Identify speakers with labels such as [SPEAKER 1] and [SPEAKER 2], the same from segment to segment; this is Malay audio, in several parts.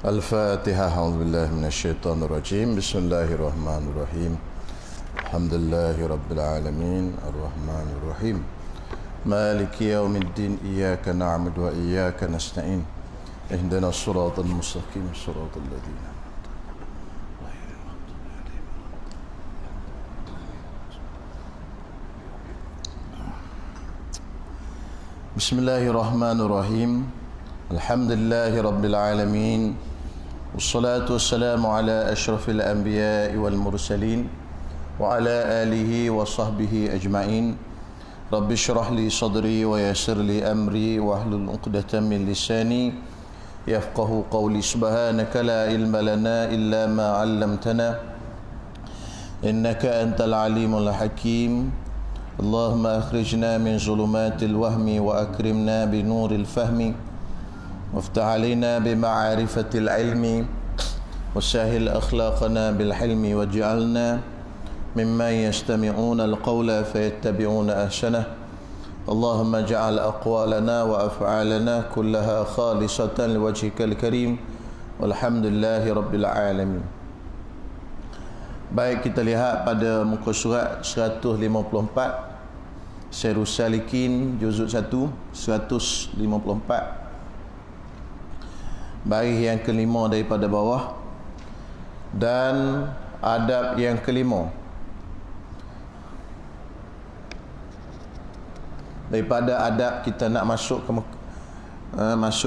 [SPEAKER 1] الفاتحة. أعوذ بالله من الشيطان الرجيم. بسم الله الرحمن الرحيم. الحمد لله رب العالمين الرحمن الرحيم مالك يوم الدين إياك نعبد وإياك نستعين اهدنا الصراط المستقيم صراط الذين بسم الله الرحمن الرحيم الحمد لله رب العالمين والصلاة والسلام على أشرف الأنبياء والمرسلين وعلى آله وصحبه أجمعين رب اشرح لي صدري ويسر لي أمري واحلل عقدة من لساني يفقه قولي سبحانك لا علم لنا إلا ما علمتنا إنك أنت العليم الحكيم اللهم أخرجنا من ظلمات الوهم وأكرمنا بنور الفهم وافتح علينا بمعارفة العلم وسهل أخلاقنا بالحلم واجعلنا ممن يستمعون القول فيتبعون أحسنه اللهم اجعل أقوالنا وأفعالنا كلها خالصة لوجهك الكريم والحمد لله رب العالمين. Baik, kita lihat pada muka surat 154 Syairus Salikin juzuk 1 154 baris yang kelima daripada bawah dan adab yang kelima daripada adab kita nak masuk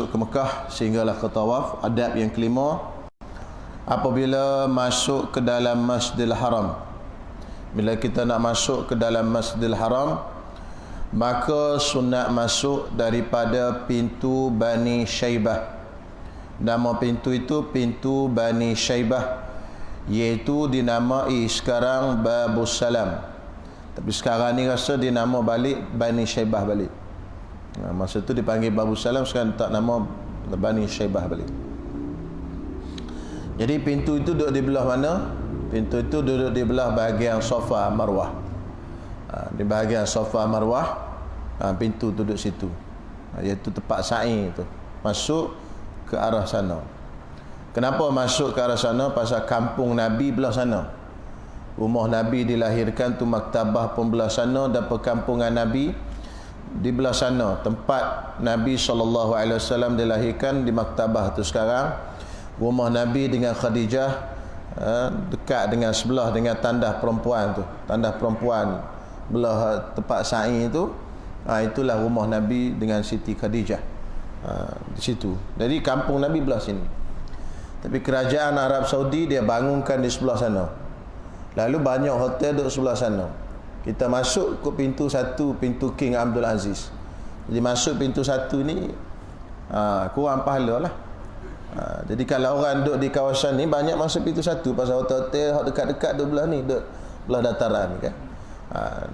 [SPEAKER 1] ke Mekah sehinggalah ke tawaf. Adab yang kelima, apabila masuk ke dalam Masjidil Haram, bila kita nak masuk ke dalam Masjidil Haram, maka sunat masuk daripada pintu Bani Syaibah. Nama pintu itu pintu Bani Syaibah, iaitu dinamai sekarang Babus Salam, tapi sekarang ni rasa dinama balik Bani Syaibah balik. Masa tu dipanggil Babus Salam, sekarang tak nama Bani Syaibah balik. Jadi pintu itu duduk di belah mana? Pintu itu duduk di belah bahagian Safa Marwah. Di bahagian Safa Marwah, pintu duduk situ, iaitu tempat sa'i itu. Masuk ke arah sana. Kenapa masuk ke arah sana? Pasal kampung Nabi belah sana. Rumah Nabi dilahirkan tu maktabah pun belah sana, dan perkampungan Nabi di belah sana. Tempat Nabi SAW dilahirkan di maktabah tu sekarang. Rumah Nabi dengan Khadijah dekat dengan sebelah dengan tandah perempuan tu. Tandah perempuan belah tempat sa'i itu, itulah rumah Nabi dengan Siti Khadijah di situ. Jadi kampung Nabi belah sini. Tapi kerajaan Arab Saudi dia bangunkan di sebelah sana. Lalu banyak hotel duduk sebelah sana. Kita masuk ke pintu satu, pintu King Abdul Aziz. Jadi masuk pintu satu ni kurang pahala lah. Jadi kalau orang duduk di kawasan ni banyak masuk pintu satu, pasal hotel-hotel dekat-dekat duduk belah ni, duduk belah dataran kan.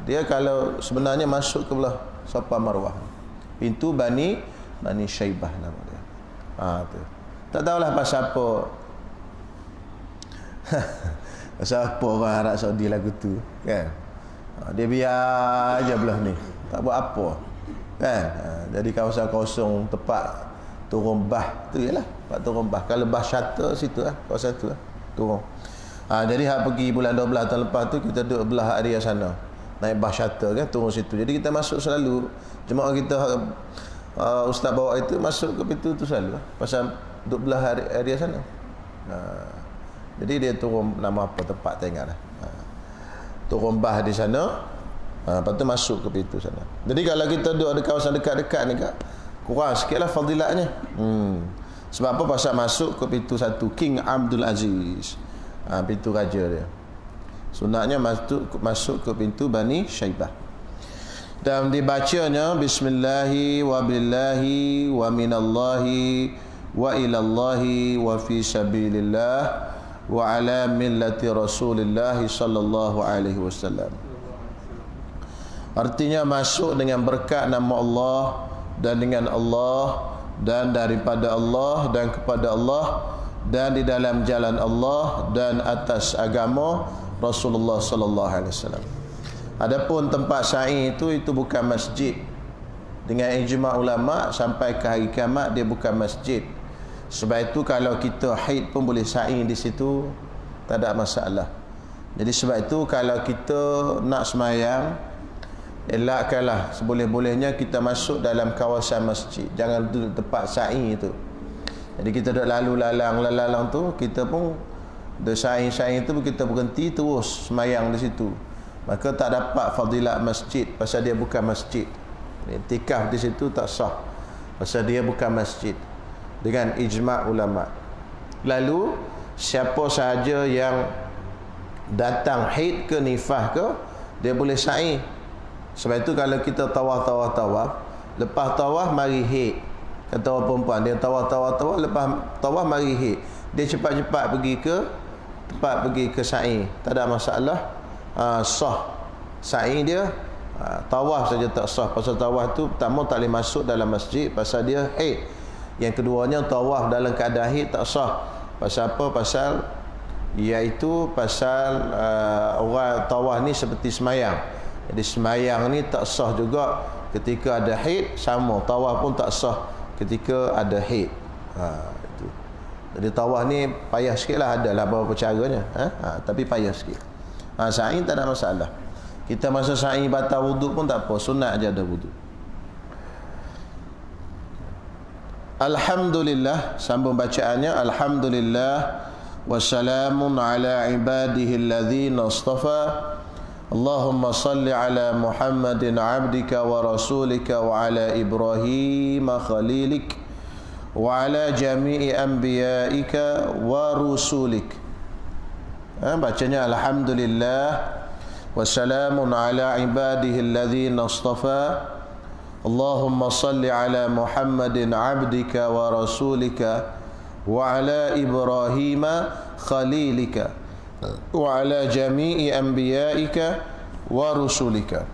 [SPEAKER 1] Dia kalau sebenarnya masuk ke belah Safa Marwah, pintu Bani Syaibah nama dia. Tu. Tak tahulah pasal apa. Pasal apa orang Arab Saudi lagu tu kan. Dia biar aja belah ni, tak buat apa kan. Jadi kawasan kosong tempat turun bah tu ialah tempat turun bah. Kalau bah shuttle situ lah, kawasan tu lah turun. Jadi hak pergi bulan 12 tahun lepas tu kita duduk belah area sana, naik bah shuttle kan, turun situ. Jadi kita masuk selalu, jemaah kita ustaz bawa itu masuk ke pintu tu selalu lah, pasal duduk belah area sana. Jadi dia turun nama apa tempat tak ingat lah. Turun bah di sana, lepas tu masuk ke pintu sana. Jadi kalau kita duduk di kawasan dekat-dekat ni kan, kurang sikit lah fadilatnya. Sebab apa? Pasal masuk ke pintu satu King Abdul Aziz, pintu raja dia. Sunatnya masuk ke pintu Bani Syaibah. Dan dibacanya bismillahi wa billahi wa minallahi wa ilallahi wa fi sabilillah wa ala millati rasulillahi sallallahu alaihi wasallam. Artinya masuk dengan berkat nama Allah dan dengan Allah dan daripada Allah dan kepada Allah dan di dalam jalan Allah dan atas agama Rasulullah sallallahu alaihi wasallam. Adapun tempat sa'i itu bukan masjid. Dengan ijma' ulama sampai ke hari kiamat dia bukan masjid. Sebab itu kalau kita haid pun boleh sa'i di situ, tak ada masalah. Jadi sebab itu kalau kita nak semayang, elakkanlah seboleh-bolehnya kita masuk dalam kawasan masjid. Jangan duduk tempat sa'i itu. Jadi kita duduk lalu lalang tu, kita pun duduk sa'i tu kita berhenti terus semayang di situ. Maka tak dapat fadilat masjid pasal dia bukan masjid. Iktikaf di situ tak sah pasal dia bukan masjid, dengan ijma' ulama. Lalu siapa sahaja yang datang haid ke nifas ke, dia boleh sa'i. Sebab itu kalau kita tawaf, lepas tawaf mari haid. Kata orang perempuan, dia tawaf, lepas tawaf mari haid. Dia cepat-cepat pergi ke sa'i, tak ada masalah. Sah sa'i dia. Tawaf saja tak sah. Pasal tawaf tu pertama tak boleh masuk dalam masjid pasal dia haid. Yang keduanya tawaf dalam keadaan haid tak sah. Pasal apa? Pasal orang tawaf ni seperti semayang. Jadi semayang ni tak sah juga ketika ada haid, sama tawaf pun tak sah ketika ada haid. Itu. Jadi tawaf ni payah sikitlah, adalah beberapa caranya, tapi payah sikit. Sa'i tak ada masalah. Kita masa sa'i batal wuduk pun tak apa, sunat aja ada wuduk. Alhamdulillah, sambung bacaannya. Alhamdulillah wassalamun ala ibadihi alladhina istafa. Allahumma salli ala Muhammadin abdika wa rasulika wa ala Ibrahim khalilik wa ala jami'i anbiyaika wa rusulik. Bacanya alhamdulillah wassalamun ala ibadihi alladhina istafa. Allahumma salli ala Muhammadin abdika wa rasulika wa ala Ibrahim khalilika wa ala jami'i anbiyaika wa rusulika.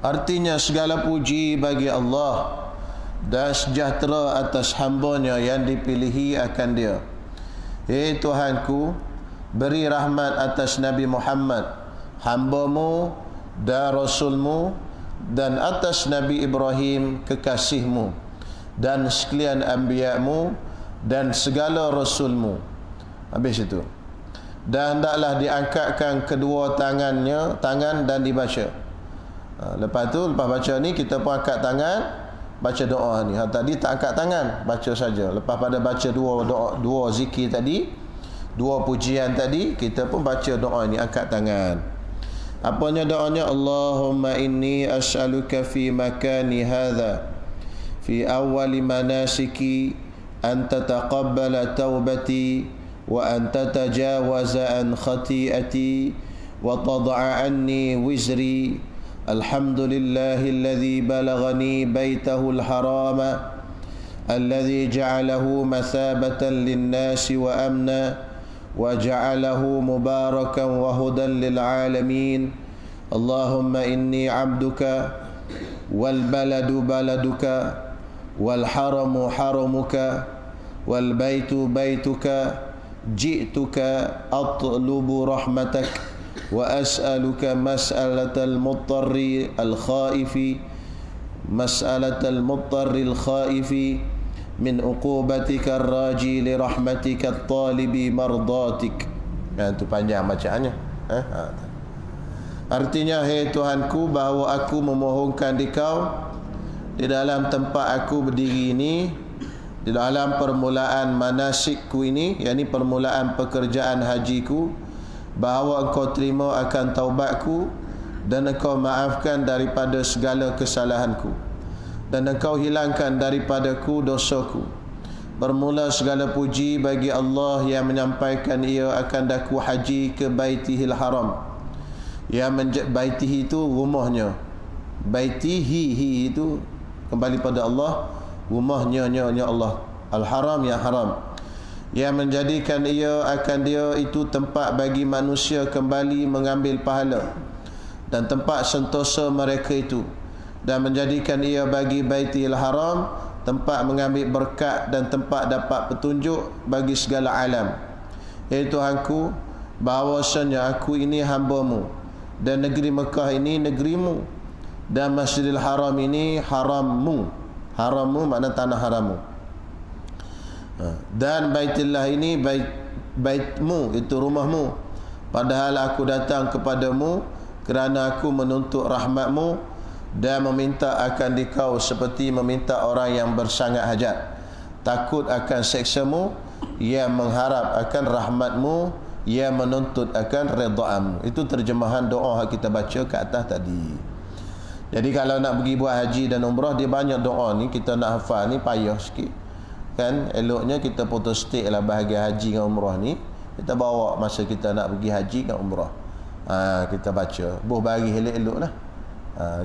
[SPEAKER 1] Artinya segala puji bagi Allah dan sejahtera atas hamba-Nya yang dipilihi akan Dia. Tuhanku, beri rahmat atas Nabi Muhammad, hamba-Mu dan Rasul-Mu, dan atas Nabi Ibrahim kekasih-Mu, dan sekalian anbiya-Mu dan segala Rasul-Mu. Habis itu. Dan hendaklah diangkatkan kedua tangan dan dibaca. Lepas baca ni kita pun angkat tangan, baca doa ni. Tadi tak angkat tangan, baca saja. Lepas pada baca dua zikir tadi, dua pujian tadi, kita pun baca doa ni, angkat tangan. Apanya doanya? Allahumma inni as'aluka fi makani hadha fi awwali manasiki an tataqabbala taubati wa an tatajawaza an khati'ati wa tad'a anni wizri. Alhamdulillahi alladhi balaghani baytahu al-harama alladhi ja'alahu mathabatan lin-nasi wa amna وجعله مباركا وهدى للعالمين. اللهم إني عبدك والبلد بلدك والحرم حرمك والبيت بيتك جئتك أطلب رحمتك وأسألك مسألة المضطر الخائف min uqubatika ar-raji li rahmatika at-talibi mardatik. Itu panjang bacaannya. Artinya, hai Tuhanku, bahawa aku memohonkan di Kau di dalam tempat aku berdiri ini, di dalam permulaan manasikku ini, yakni permulaan pekerjaan hajiku, bahawa Engkau terima akan taubatku dan Engkau maafkan daripada segala kesalahanku, dan Engkau hilangkan daripadaku dosaku. Bermula segala puji bagi Allah yang menyampaikan Ia akan daku haji ke Baitihil Haram. Baitihi itu rumahnya. Baitihi itu kembali pada Allah, rumahnya Allah. Al-Haram, yang haram. Yang menjadikan Ia akan Dia itu tempat bagi manusia kembali mengambil pahala dan tempat sentosa mereka itu, dan menjadikan ia bagi Baitul Haram tempat mengambil berkat dan tempat dapat petunjuk bagi segala alam. Tuhanku, bahawasanya aku ini hamba-Mu dan negeri Mekah ini negeri-Mu dan Masjidil Haram ini haram-Mu. Haram-Mu makna tanah haram-Mu. Dan Baitillah ini baitmu, itu rumahmu, padahal aku datang kepadamu kerana aku menuntut rahmatmu dan meminta akan dikau seperti meminta orang yang bersangat hajat, takut akan seksamu, ia mengharap akan rahmatmu, ia menuntut akan redhaanmu. Itu terjemahan doa yang kita baca ke atas tadi. Jadi kalau nak pergi buat haji dan umrah, dia banyak doa ni, kita nak hafal ni payah sikit kan. Eloknya kita photostate lah bahagian haji dengan umrah ni, kita bawa masa kita nak pergi haji dan umrah. Kita baca buh bagi elok-elok lah.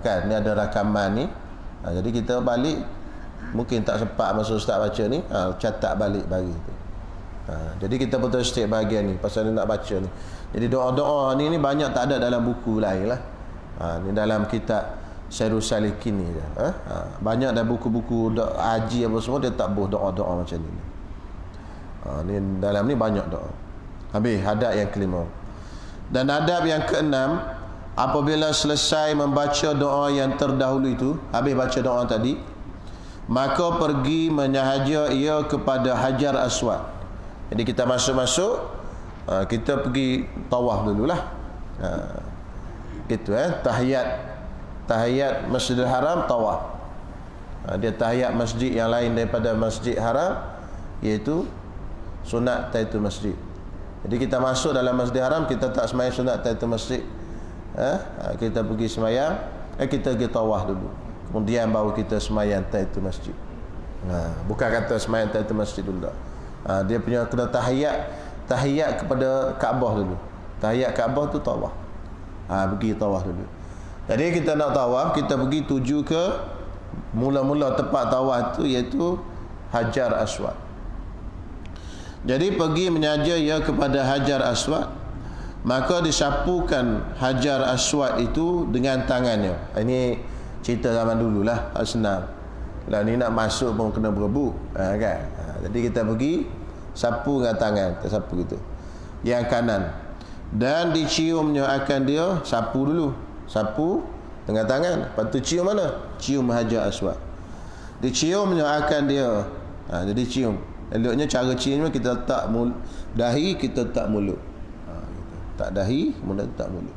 [SPEAKER 1] Kan ni ada rakaman ni. Jadi kita balik, mungkin tak sempat masa ustaz baca ni, catat balik bagi tu. Jadi kita photostate bahagian ni pasal nak baca ni. Jadi doa-doa ni banyak tak ada dalam buku lain lah. Ni dalam kitab Syairul Salikin ni je. Banyak dah buku-buku haji apa semua, dia tak buh doa-doa macam ni. Ni dalam ni banyak doa. Habis adab yang kelima. Dan adab yang keenam, apabila selesai membaca doa yang terdahulu itu, habis baca doa tadi, maka pergi menyahaja ia kepada Hajar Aswad. Jadi kita masuk-masuk, kita pergi tawaf dululah. Gitu tahiyat Masjidil Haram, tawaf. Dia tahiyat masjid yang lain daripada Masjid Haram, iaitu sunat tahiyatul masjid. Jadi kita masuk dalam Masjidil Haram, kita tak sembahyang sunat tahiyatul masjid. Kita pergi sembahyang, kita pergi tawaf dulu. Kemudian baru kita sembahyang tahiyatul masjid. Bukan kata sembahyang tahiyatul masjid dulu. Dia punya kena tahiyat kepada Kaabah dulu. Tahiyat Kaabah tu tawaf. Pergi tawaf dulu. Jadi kita nak tawaf, kita pergi tuju ke mula-mula tempat tawaf tu, iaitu Hajar Aswad. Jadi pergi menyaja ia kepada Hajar Aswad, maka disapukan Hajar Aswad itu dengan tangannya. Ini cerita zaman dululah, senang. Lah ni nak masuk pun kena berebut, kan? Jadi kita pergi sapu dengan tangan, kita sapu gitu. Yang kanan. Dan diciumnya akan dia, sapu dulu. Sapu dengan tangan, lepas tu cium mana? Cium Hajar Aswad. Diciumnya akan dia. Jadi cium. Eloknya cara ciumnya kita letak dahi, kita letak mulut. Gitu. Tak dahi, mulut tak mulut.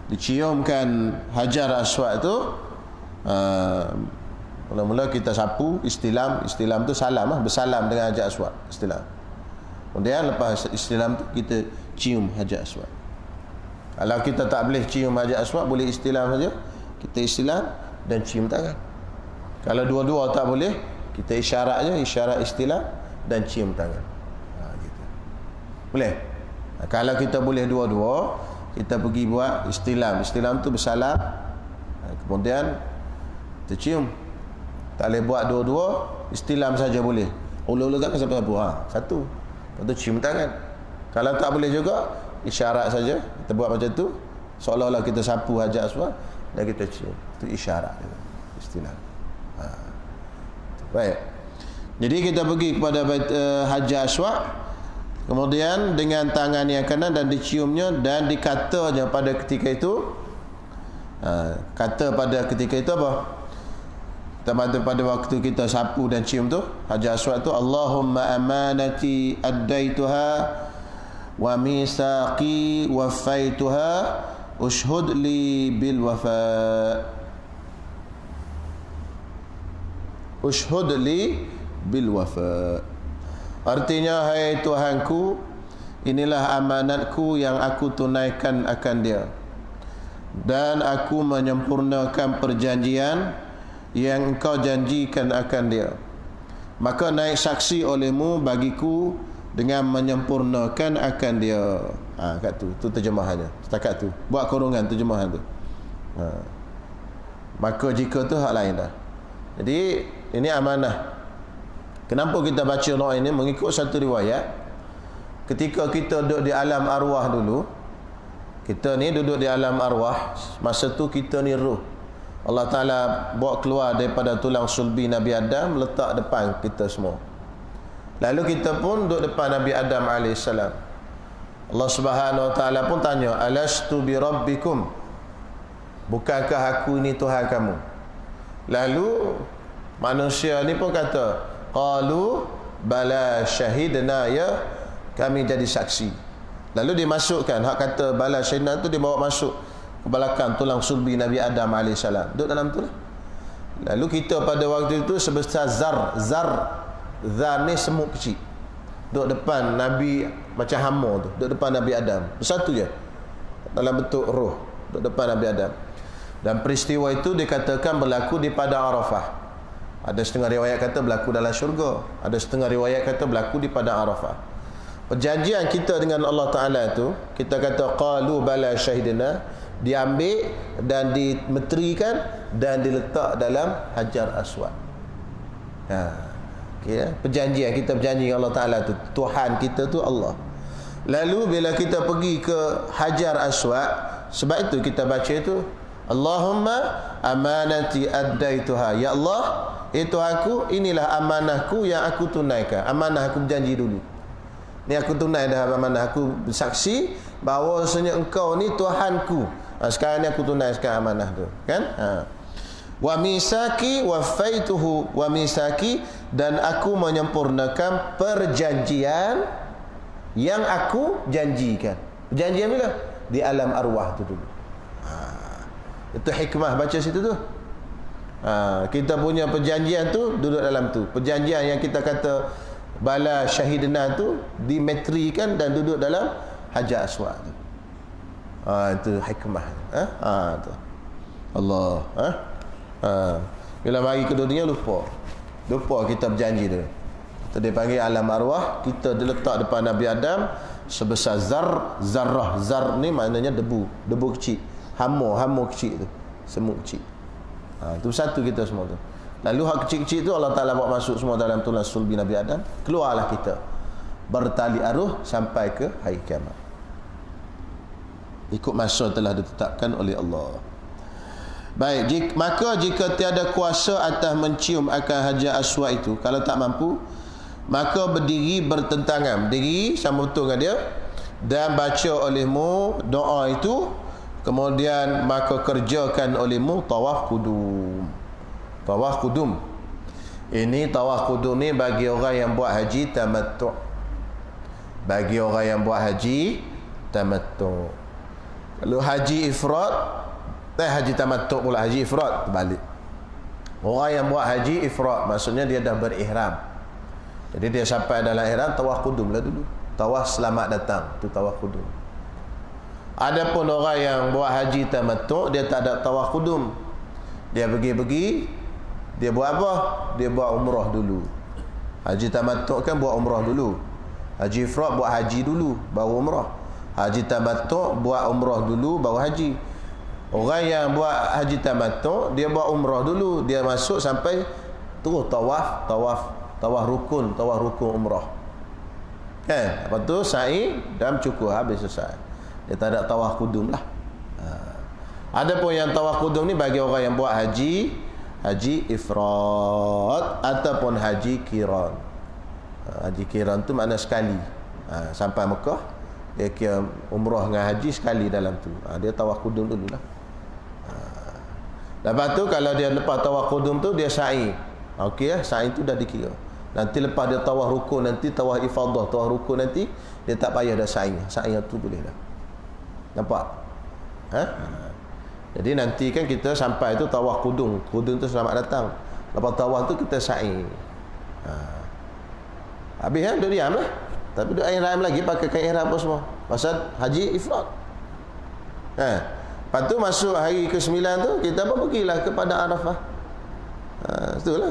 [SPEAKER 1] Diciumkan Hajar Aswad tu, mula-mula kita sapu, istilam tu salam lah, bersalam dengan Hajar Aswad, istilam. Kemudian lepas istilam tu kita cium Hajar Aswad. Kalau kita tak boleh cium Hajar Aswad, boleh istilam saja. Kita istilam dan cium tangan. Kalau dua-dua tak boleh, kita isyarat je, isyarat istilam dan cium tangan. Gitu. Boleh? Kalau kita boleh dua-dua, kita pergi buat istilam. Istilam tu bersalam, kemudian kita cium. Tak boleh buat dua-dua, istilam saja boleh. Ulu-ulu kan siapa-siapa? Satu. Lepas tu cium tangan. Kalau tak boleh juga, isyarat saja. Kita buat macam tu, seolah-olah kita sapu Hajar Aswad dan kita cium. Itu isyarat, istilah. Baik. Jadi kita pergi kepada Hajar Aswad, kemudian dengan tangan yang kanan dan diciumnya dan dikatanya pada ketika itu. Kata pada ketika itu apa? Pada waktu kita sapu dan cium tu, Hajar Aswad tu, Allahumma amanati addaituha wa misaqi wafaituha ushhud li bil wafa. Ushhud li bil wafa. Artinya, hai Tuhanku, inilah amanatku yang aku tunaikan akan dia, dan aku menyempurnakan perjanjian yang engkau janjikan akan dia. Maka naik saksi olehmu bagiku dengan menyempurnakan akan dia. Kat tu terjemahannya. Setakat tu. Buat kurungan terjemahan tu. Maka jika tu hak lain dah. Jadi ini amanah. Kenapa kita baca doa ini? Mengikut satu riwayat, ketika kita duduk di alam arwah dulu, kita ni duduk di alam arwah, masa tu kita ni roh. Allah Ta'ala bawa keluar daripada tulang sulbi Nabi Adam, letak depan kita semua. Lalu kita pun duduk depan Nabi Adam AS. Allah Subhanahu Wa Ta'ala pun tanya, alastu bi rabbikum, bukankah aku ini Tuhan kamu? Lalu manusia ni pun kata, Qalu bala syahidna, ya kami jadi saksi. Lalu dimasukkan, hak kata bala syahidna tu dibawa masuk ke belakang tulang sulbi Nabi Adam AS. Duduk dalam tu lah. Lalu kita pada waktu itu sebesar zar. Zar ni semut kecil. Duduk depan Nabi macam hama tu. Duduk depan Nabi Adam. Bersatu je. Dalam bentuk roh. Duduk depan Nabi Adam. Dan peristiwa itu dikatakan berlaku di Padang Arafah. Ada setengah riwayat kata berlaku dalam syurga. Ada setengah riwayat kata berlaku di Padang Arafah. Perjanjian kita dengan Allah Ta'ala itu, kita kata qalu bala syahidina, diambil dan dimeterikan dan diletak dalam Hajar Aswad. Okay, perjanjian kita berjanji dengan Allah Ta'ala tu, Tuhan kita tu Allah. Lalu bila kita pergi ke Hajar Aswad, sebab itu kita baca itu, Allahumma amanati addaituha, ya Allah, itu aku, inilah amanahku yang aku tunaikan. Amanah aku berjanji dulu, ni aku tunai dah amanah, aku bersaksi bahawa sebenarnya engkau ni Tuhanku. Sekarang ni aku tunaikan amanah tu, kan? Wa misaki wafaituhu, wa misaki, dan aku menyempurnakan perjanjian yang aku janjikan. Perjanjian bila? Di alam arwah tu dulu. Itu hikmah baca situ tu. Kita punya perjanjian tu duduk dalam tu. Perjanjian yang kita kata bala syahidna tu dimetrikan dan duduk dalam Hajar Aswad tu. Itu hikmah. Tu. Allah. Bila mari ke dunia lupa kita berjanji tu. Kita dipanggil alam arwah. Kita diletak depan Nabi Adam sebesar zarrah. Zar ni maknanya debu kecil. Hama kecil tu, semut kecil. Itu satu kita semua tu. Lalu hak kecil-kecil tu Allah Ta'ala bawa masuk semua dalam tulang sulbi Nabi Adam. Keluarlah kita bertali aruh sampai ke hari kiamat, ikut masa telah ditetapkan oleh Allah. Baik, maka jika tiada kuasa atas mencium akan Hajar Aswad itu, kalau tak mampu, maka berdiri bertentangan, berdiri sama betul dengan dia, dan baca olehmu doa itu. Kemudian maka kerjakan olehmu tawaf kudum. Tawaf kudum ini, tawaf kudum ni bagi orang yang buat haji tamattu'. Bagi orang yang buat haji tamattu'. Kalau haji ifrad, haji tamattu' pula, haji ifrad terbalik. Orang yang buat haji ifrad maksudnya dia dah berihram. Jadi dia sampai dalam ihram, tawaf kudum lah dulu. Tawaf selamat datang, tu tawaf kudum. Adapun orang yang buat haji tamattu', dia tak ada tawaf kudum. Dia pergi, dia buat apa? Dia buat umrah dulu. Haji tamattu' kan buat umrah dulu. Haji ifrad buat haji dulu baru umrah. Haji tamattu' buat umrah dulu baru haji. Orang yang buat haji tamattu', dia buat umrah dulu, dia masuk sampai terus tawaf rukun umrah. Kan? Lepas tu sa'i dan cukur, habis selesai. Dia tak ada tawaf kudum lah. Adapun yang tawaf kudum ni bagi orang yang buat haji ifrad ataupun haji qiran. Haji qiran tu makna sekali. Sampai Mekah dia kira umrah dengan haji sekali dalam tu. Dia tawaf kudum dululah. Lepas tu kalau dia lepas tawaf kudum tu dia sa'i. Okey lah, sa'i tu dah dikira. Nanti lepas dia tawaf rukun, nanti tawaf ifadah, tawaf rukun nanti dia tak payah dah sa'i. Sa'i tu boleh dah. Nampak? Jadi nanti kan kita sampai tu tawaf kudum. Kudum tu selamat datang. Lepas tawaf tu kita sa'i. Habis kan, duduk diam lah. Tapi duduk ihram lagi, pakai kain ihram apa semua. Pasal haji ifrad. Lepas tu masuk hari ke-9 tu, kita pun pergilah kepada Arafah. Itulah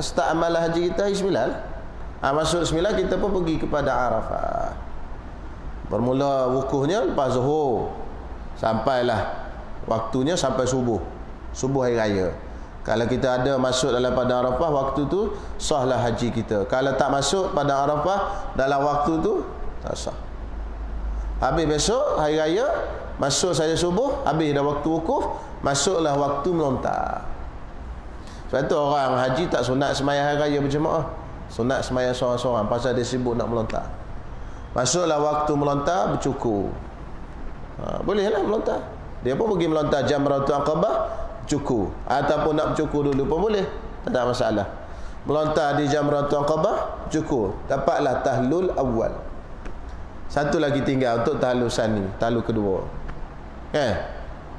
[SPEAKER 1] start amalan haji kita hari 9 lah. Masuk 9 kita pun pergi kepada Arafah. Bermula wukufnya lepas zuhur, sampailah waktunya sampai subuh hari raya. Kalau kita ada masuk dalam padang Arafah waktu tu, sahlah haji kita. Kalau tak masuk padang Arafah dalam waktu tu, tak sah. Habis besok hari raya, masuk saja subuh, habis dah waktu wukuf, masuklah waktu melontar. Sebab tu orang haji tak sunat sembahyang hari raya berjemaah, sunat sembahyang seorang-seorang pasal dia sibuk nak melontar. Masuklah waktu melontar, bercukur. Bolehlah melontar. Dia pun pergi melontar Jamratul Aqabah, cukur. Ataupun nak bercukur dulu pun boleh, tak ada masalah. melontar di Jamratul Aqabah, cukup. Dapatlah tahlul awal. Satu lagi tinggal untuk tahlul sani, tahlul kedua.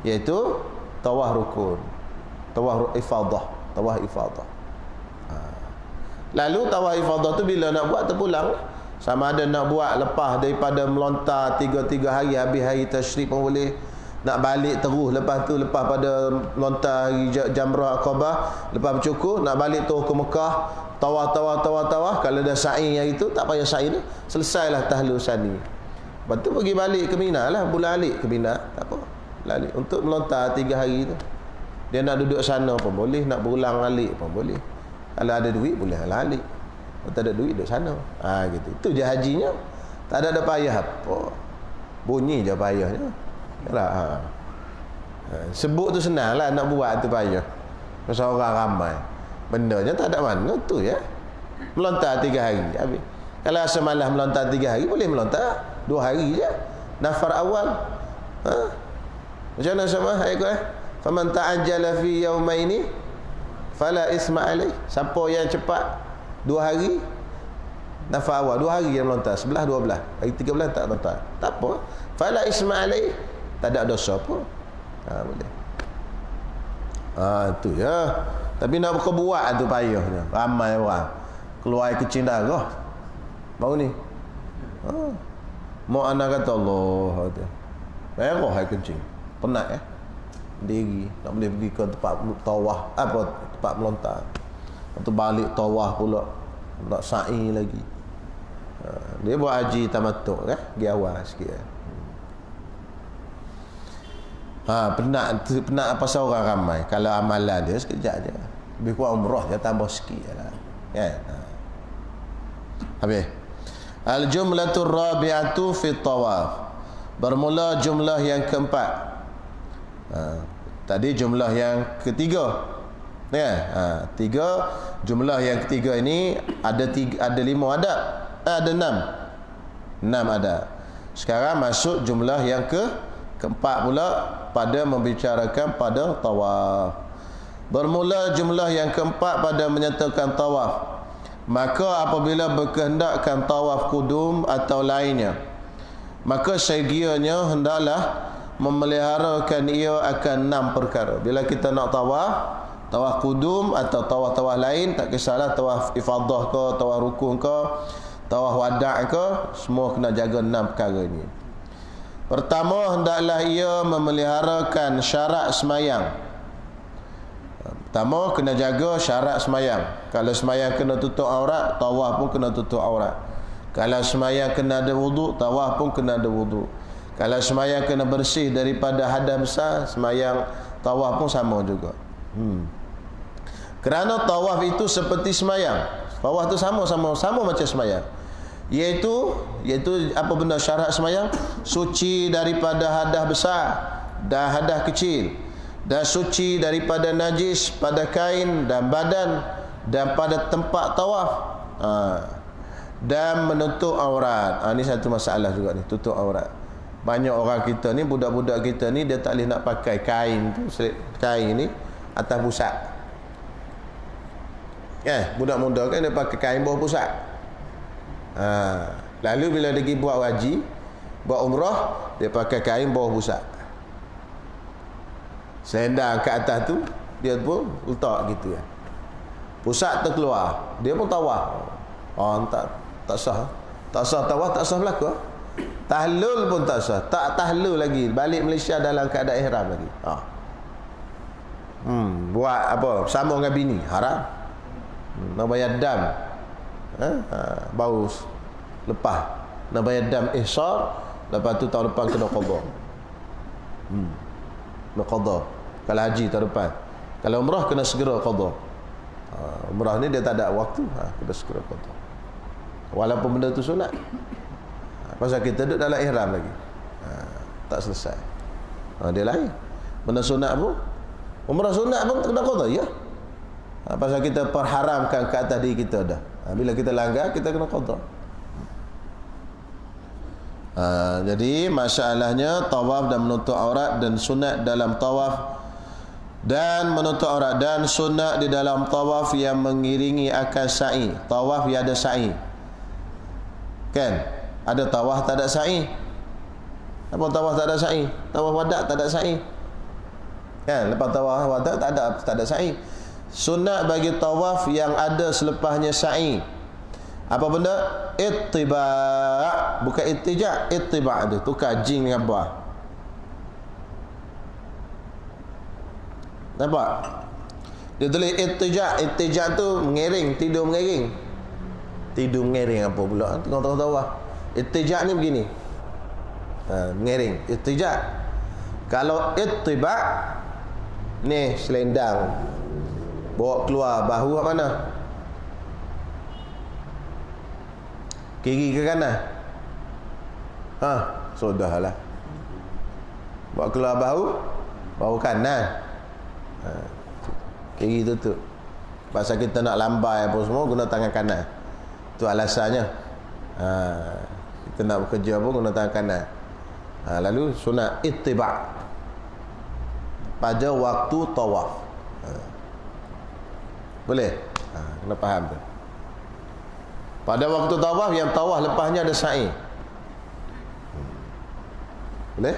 [SPEAKER 1] Iaitu tawaf rukun. Tawaf ifadah. Tawaf ifadah. Lalu tawaf ifadah tu bila nak buat terpulang. Sama ada nak buat lepas daripada melontar 3 hari, habis hari tasyrik pun boleh. Nak balik terus lepas tu, lepas pada melontar hari Jamrah Aqabah, lepas bercukur nak balik terus ke Mekah, tawaf. Kalau dah sa'i hari tu, tak payah sa'i dah, selesailah tahlul sani. Lepas tu pergi balik ke Mina lah, bulan alik ke Mina, tak apa, balik untuk melontar 3 hari tu. Dia nak duduk sana pun boleh, nak berulang alik pun boleh. Kalau ada duit boleh lah alik, kalau tak ada duit duduk sana. Gitu. Itu je hajinya. Tak ada payah apa, bunyi je payahnya. Yalah, sebut tu senang lah, nak buat tu payah. Pasal orang ramai, bendanya tak ada mana tu ya. Melontar 3 hari habis. Kalau semalam melontar 3 hari, boleh melontar 2 hari je. Nafar awal. Macam mana sama ayat faman ta'ajjala fi yawmaini fala isma alaih. Siapa yang cepat 2 hari nafar awal, 2 hari yang melontar, 11 12, hari 13 tak melontar, tak apa, fala isma alaih, tak ada dosa pun. Boleh. Itu ya. Tapi nak buat tu payahnya. Ramai orang keluar kecil darah baru ni. Mak anak kata Allah kata, merah air kencing, penat diri, nak boleh pergi ke tempat tawaf, tempat melontar. Lepas tu balik tawaf pula, nak sa'i lagi. Dia buat haji tamattu pergi awal sikit. Penat pasal orang ramai. Kalau amalan dia sekejap je, lebih kurang umrah dia tambah sikit lah. Habis. Al-jumlatur rabi'atu fi tawaf. Bermula jumlah yang keempat. Tadi jumlah yang ketiga. Tiga. Jumlah yang ketiga ini ada 5 adab. Ada 6 adab. Sekarang masuk jumlah yang keempat pula, pada membicarakan pada tawaf. Bermula jumlah yang keempat pada menyatakan tawaf. Maka apabila berkehendakkan tawaf kudum atau lainnya, maka segianya hendaklah memeliharakan ia akan 6 perkara. Bila kita nak tawaf kudum atau tawaf lain, tak kisahlah tawaf ifadah ke, tawaf rukun ke, tawaf wada' ke, semua kena jaga 6 perkara ini. Pertama, hendaklah ia memeliharakan syarat semayang. Pertama, kena jaga syarat semayang. Kalau semayang kena tutup aurat, tawaf pun kena tutup aurat. Kalau semayang kena ada wuduk, tawaf pun kena ada wuduk. Kalau semayang kena bersih daripada hadas besar, semayang tawaf pun sama juga. Kerana tawaf itu seperti semayang. Tawaf itu sama macam semayang. Iaitu apa benda syarat semayang? Suci daripada hadas besar dan hadas kecil, dan suci daripada najis pada kain dan badan dan pada tempat tawaf, dan menutup aurat. Ini satu masalah juga ni, tutup aurat. Banyak orang kita ni, budak-budak kita ni, dia tak boleh nak pakai kain tu, kain ni atas pusat. Budak muda kan dia pakai kain bawah pusat. Lalu bila dia pergi buat haji, buat umrah, dia pakai kain bawah pusat. Selendang kat atas tu dia pun letak gitu ya. Pusat terkeluar, dia pun tawaf. Tak sah. Tak sah tawaf, tak sah berlaku. Tahlul pun tak sah. Tak tahlul lagi, balik Malaysia dalam keadaan ihram lagi. Buat apa? Sambung dengan bini, haram. Nak bayar dam. Baru lepas nak bayar dam ihsar, lepas tu tahun depan kena qada. Nak qada. Kalau haji tahun depan. Kalau umrah kena segera qada. Umrah ni dia tak ada waktu, kena segera qada. Walaupun benda tu sunat. Pasal kita duduk dalam ihram lagi. Tak selesai. Dia lain. Benda sunat pun, umrah sunat pun kena qada ya. Pasal kita perharamkan ke atas diri kita dah. Bila kita langgar, kita kena qada. Jadi masalahnya tawaf dan menutup aurat dan sunat dalam tawaf Dan menutup aurat. Dan sunat di dalam tawaf yang mengiringi akan sa'i. Tawaf yang ada sa'i. Kan? Ada tawaf tak ada sa'i. Apa tawaf tak ada sa'i? Tawaf wada' tak ada sa'i. Kan? Lepas tawaf wada' tak ada sa'i. Sunat bagi tawaf yang ada selepasnya sa'i. Apa benda? Ittiba'. Bukan ittija'. Ittiba' tu. Tukar jing dengan ba. Nampak? Dia tulis ittija'. Ittija' tu mengiring. Tidur mengiring. Tidur mengiring apa pula? Tengok-tengok tawaf. Ittija' ni begini. Mengiring. Ittija'. Kalau ittiba' ni selendang. Bawa keluar bahu kat mana? Kiri ke kanan? Sudahlah. Bawa keluar bahu kanan. Kiri tutup. Pasal kita nak lambai apa semua guna tangan kanan. Itu alasannya. Kita nak bekerja pun guna tangan kanan. Lalu sunat ittiba' pada waktu tawaf. Boleh? Kena faham tu. Pada waktu tawaf, yang tawaf lepasnya ada sa'i. Boleh?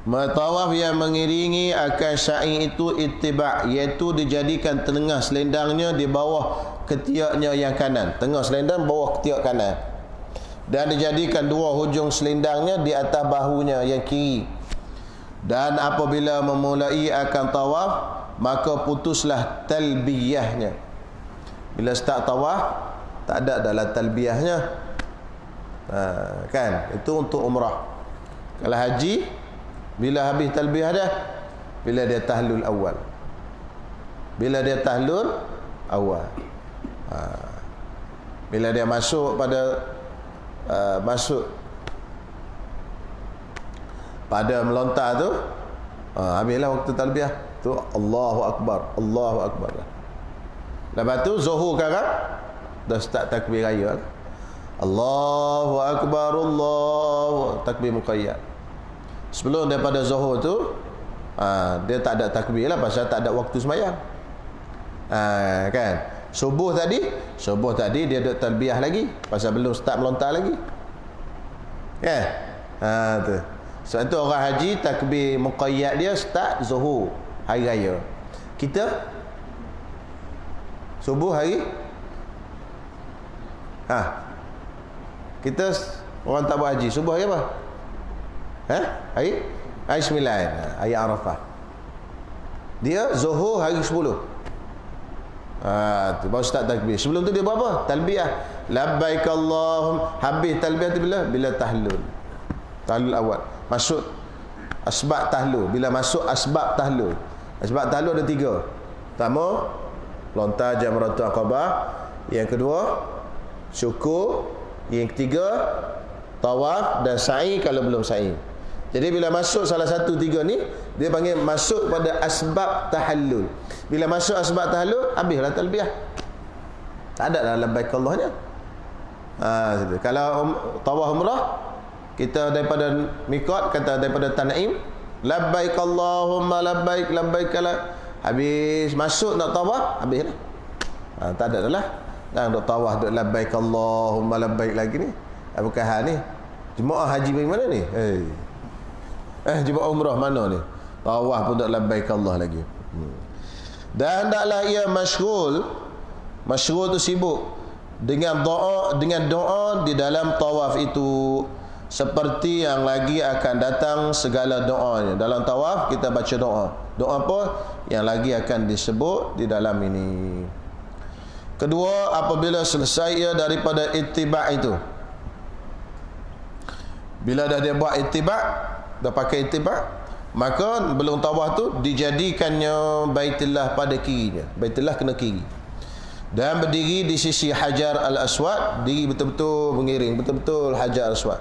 [SPEAKER 1] Tawaf yang mengiringi akan sa'i itu ittiba', iaitu dijadikan tengah selendangnya di bawah ketiaknya yang kanan. Tengah selendang bawah ketiak kanan. Dan dijadikan dua hujung selendangnya di atas bahunya yang kiri. Dan apabila memulai akan tawaf, maka putuslah talbiyahnya. Bila start tawaf, tak ada dalam talbiyahnya. Kan? Itu untuk umrah. Kalau haji, bila habis talbiyah dah, bila dia tahlul awal. Bila dia tahlul awal. Bila dia masuk pada masuk pada melontar tu, habislah waktu talbiyah tu. Allahu Akbar, Allahu Akbar. Lepas tu zuhur sekarang dah start takbir raya. Allahu Akbar, Allahu takbir muqayyad. Sebelum daripada zuhur tu, dia tak ada takbir lah, pasal tak ada waktu sembahyang. Kan? Subuh tadi dia duduk talbiyah lagi, pasal belum start melontar lagi. Kan? Tu. Sebab tu orang haji takbir muqayyad dia start zuhur hari raya. Kita subuh hari kita orang tak buat haji, subuh hari apa? Hari 9, hari Arafah. Dia zuhur hari 10. Tu baru start takbir. Sebelum tu dia buat apa? Talbiyah. Labbaik Allahumma. Habis talbiyah tu bila tahlul. Tahlul awal. Masuk asbab tahlul. Bila masuk asbab tahlul. Asbab tahlul ada 3. Pertama, lontar jamratul aqabah. Yang kedua, syukur. Yang ketiga, tawaf dan sa'i kalau belum sa'i. Jadi bila masuk salah satu 3 ni, dia panggil masuk pada asbab tahallul. Bila masuk asbab tahallul, habislah talbiyah. Tak ada dalam labbaik Allahnya. Kalau tawaf umrah, kita daripada miqat, kata daripada Tan'im, labbaik Allahumma labbaik labbaik kala. Habis masuk nak tawaf, habislah. Tak ada dah lah. Duk tawaf duk labbaik Allahumma labbaik lagi ni. Bukan hal ni. Jemaah haji bagi mana ni? Jemaah umrah mana ni? Tawaf pun duk labbaik Allah lagi. Dan hendaklah ia masyghul tu sibuk dengan doa di dalam tawaf itu, seperti yang lagi akan datang segala doanya. Dalam tawaf kita baca doa. Doa apa yang lagi akan disebut di dalam ini. Kedua, apabila selesai ia daripada ittiba' itu. Bila dah dia buat ittiba', dah pakai ittiba', maka belum tawaf tu dijadikannya Baitullah pada kirinya. Baitullah kena kiri. Dan berdiri di sisi Hajar Al-Aswad, diri betul-betul mengiring, betul-betul Hajar Al-Aswad.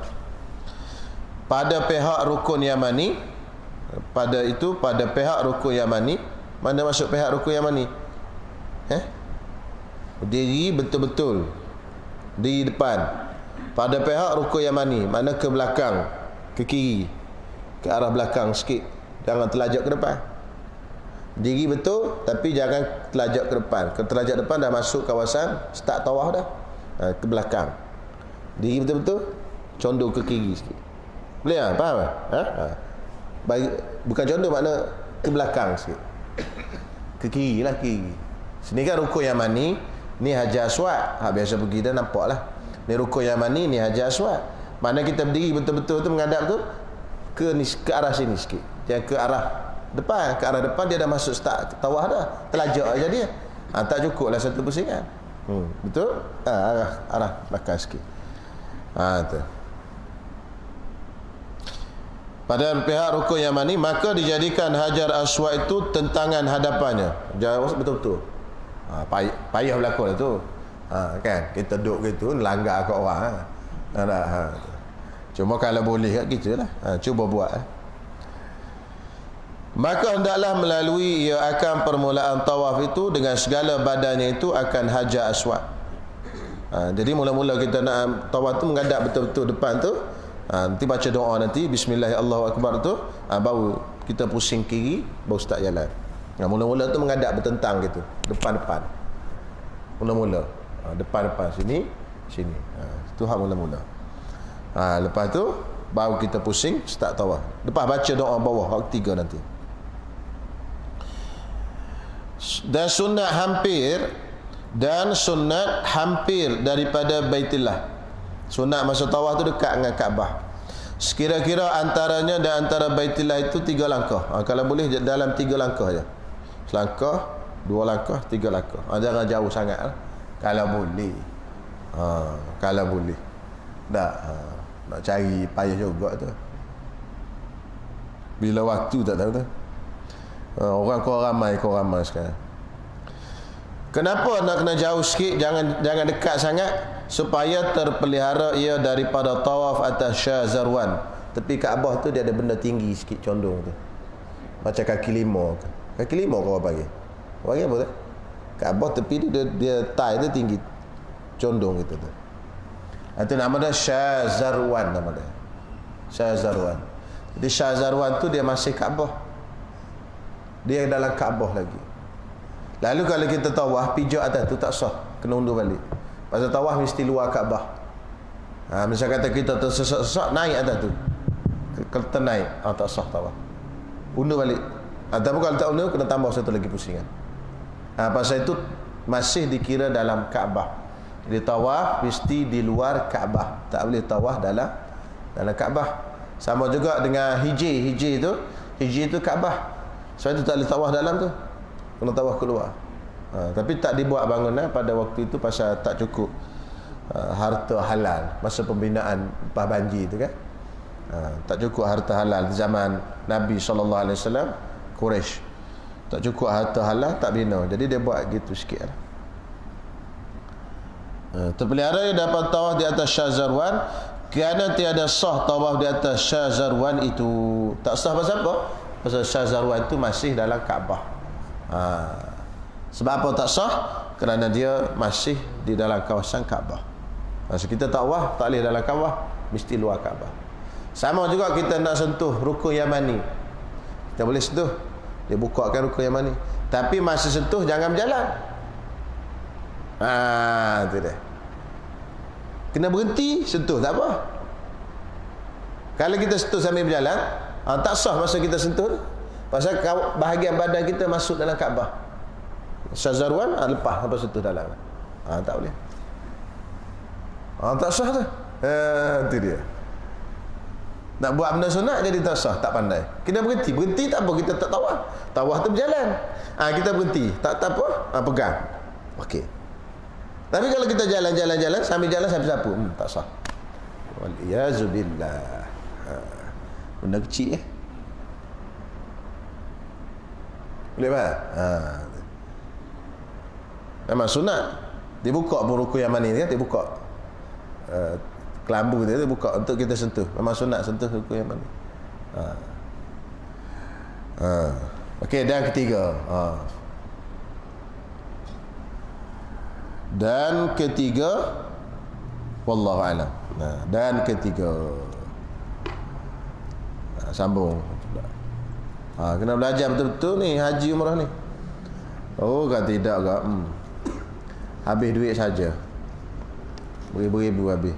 [SPEAKER 1] Pada pihak rukun Yamani, pada pihak rukun Yamani. Mana masuk pihak rukun Yamani? Berdiri betul-betul di depan. Pada pihak rukun Yamani, mana ke belakang, ke kiri, ke arah belakang sikit, Jangan terlajak ke depan. Diri betul, tapi jangan terlajak ke depan. Kalau terlajak depan dah masuk kawasan start tawaf dah. Ke belakang. Diri betul-betul condong ke kiri sikit. Boleh tak? Faham tak? Bukan condong, makna ke belakang sikit. Ke kiri lah, kiri. Sini kan rukun Yamani, ni Hajar Aswad. Biasa pergi dah nampak lah. Ni rukun Yamani, ni Hajar Aswad. Mana kita berdiri betul-betul tu menghadap tu ke arah sini sikit. Jangan ke arah depan. Ke arah depan dia dah masuk start tawaf dah. Terlajak aja dia. Tak cukup lah satu pusingan. Betul? Arah belakang sikit. Tu. Pada pihak rukun Yamani, maka dijadikan Hajar Aswad itu tentangan hadapannya. Betul-betul. Payah berlaku lah tu. Kan? Kita duduk gitu, langgar kat orang. Cuma kalau boleh kat kita lah. Cuba buat. Maka hendaklah melalui ia akan permulaan tawaf itu dengan segala badannya itu akan Hajar Aswad. Jadi mula-mula kita nak tawaf tu menghadap betul-betul depan tu. Nanti baca doa nanti Bismillahirrahmanirrahim tu, baru kita pusing kiri, baru start jalan. Mula-mula tu menghadap bertentang gitu, depan-depan. Mula-mula depan-depan sini. Itu hak mula-mula. Lepas tu baru kita pusing start tawaf. Lepas baca doa bawah hak ketiga nanti. Dan sunat hampir daripada Baitullah. Sunat masa tawaf tu dekat dengan Kaabah. Sekira-kira antaranya dan antara Baitullah itu 3 langkah. Kalau boleh dalam 3 langkah je. Selangkah, 2 langkah, 3 langkah. Jangan jauh sangat lah. Kalau boleh. Kalau boleh. Nak cari payah juga tu. Bila waktu tak tahu tu. Orang kau ramai sekarang. Kenapa nak kena jauh sikit, jangan dekat sangat, supaya terpelihara ia daripada tawaf atas Syazarwan. Tepi Kaabah tu dia ada benda tinggi sikit condong tu. Macam kaki lima. Kaki lima kau panggil. Panggil apa tu? Kaabah tepi dia tai tu tinggi. Condong gitu tu. Itu nama dia Syazarwan nama dia. Syazarwan. Jadi Syazarwan tu dia masih Kaabah. Dia dalam Kaabah lagi. Lalu kalau kita tawaf pijak atas tu tak sah, kena undur balik. Pasal tawaf mesti luar Kaabah. Misal kata kita tersesat-sesat naik atas tu. Kalau ternaik, tak sah tawaf. Undur balik. Ataupun kalau tak undur kena tambah satu lagi pusingan. Pasal itu masih dikira dalam Kaabah. Jadi tawaf mesti di luar Kaabah. Tak boleh tawaf dalam Kaabah. Sama juga dengan hijri tu Kaabah. Sebab itu tak boleh tawaf dalam tu. Kena tawaf keluar. Tapi tak dibuat bangunan pada waktu itu pasal tak cukup harta halal masa pembinaan lepas banjir tu kan. Tak cukup harta halal di zaman Nabi SAW, Quraisy. Tak cukup harta halal, tak bina. Jadi dia buat gitu sikit lah. Terpelihara dia dapat tawaf di atas Syazarwan, kerana tiada sah tawaf di atas Syazarwan itu. Tak sah pasal apa? Pasal Syazarwan itu masih dalam Kaabah. Sebab apa tak sah? Kerana dia masih di dalam kawasan Kaabah. Masa kita tawaf tak boleh dalam Kaabah, mesti luar Kaabah. Sama juga kita nak sentuh rukun Yamani. Kita boleh sentuh, dia bukakan rukun Yamani. Tapi masa sentuh jangan berjalan. Itu dia. Kena berhenti, sentuh tak apa. Kalau kita sentuh sambil berjalan, tak sah masa kita sentuh. Pasal bahagian badan kita masuk dalam Kaabah. Syazarwan lepas sentuh dalam. Tak boleh. Tak sah tu. Itu dia. Nak buat benda sunat jadi tak sah, tak pandai. Kena berhenti. Berhenti tak apa, kita tak tawaf. Tawaf tu berjalan. Kita berhenti. Tak apa, pegang. Okey. Tapi kalau kita jalan sambil sapu, tak sah. Waliyazubillah. Benda kecil boleh faham? Memang sunat. Dia buka pun rukun Yamani ni kan, dia buka kelambu dia buka untuk kita sentuh. Memang sunat sentuh rukun Yamani. Okey, dan ketiga. Dan ketiga wallahu a'lam. Dan ketiga. Sambung. Kena belajar betul-betul ni haji umrah ni. Oh, kan tidak kak. Habis duit saja. Beribu-ribu habis.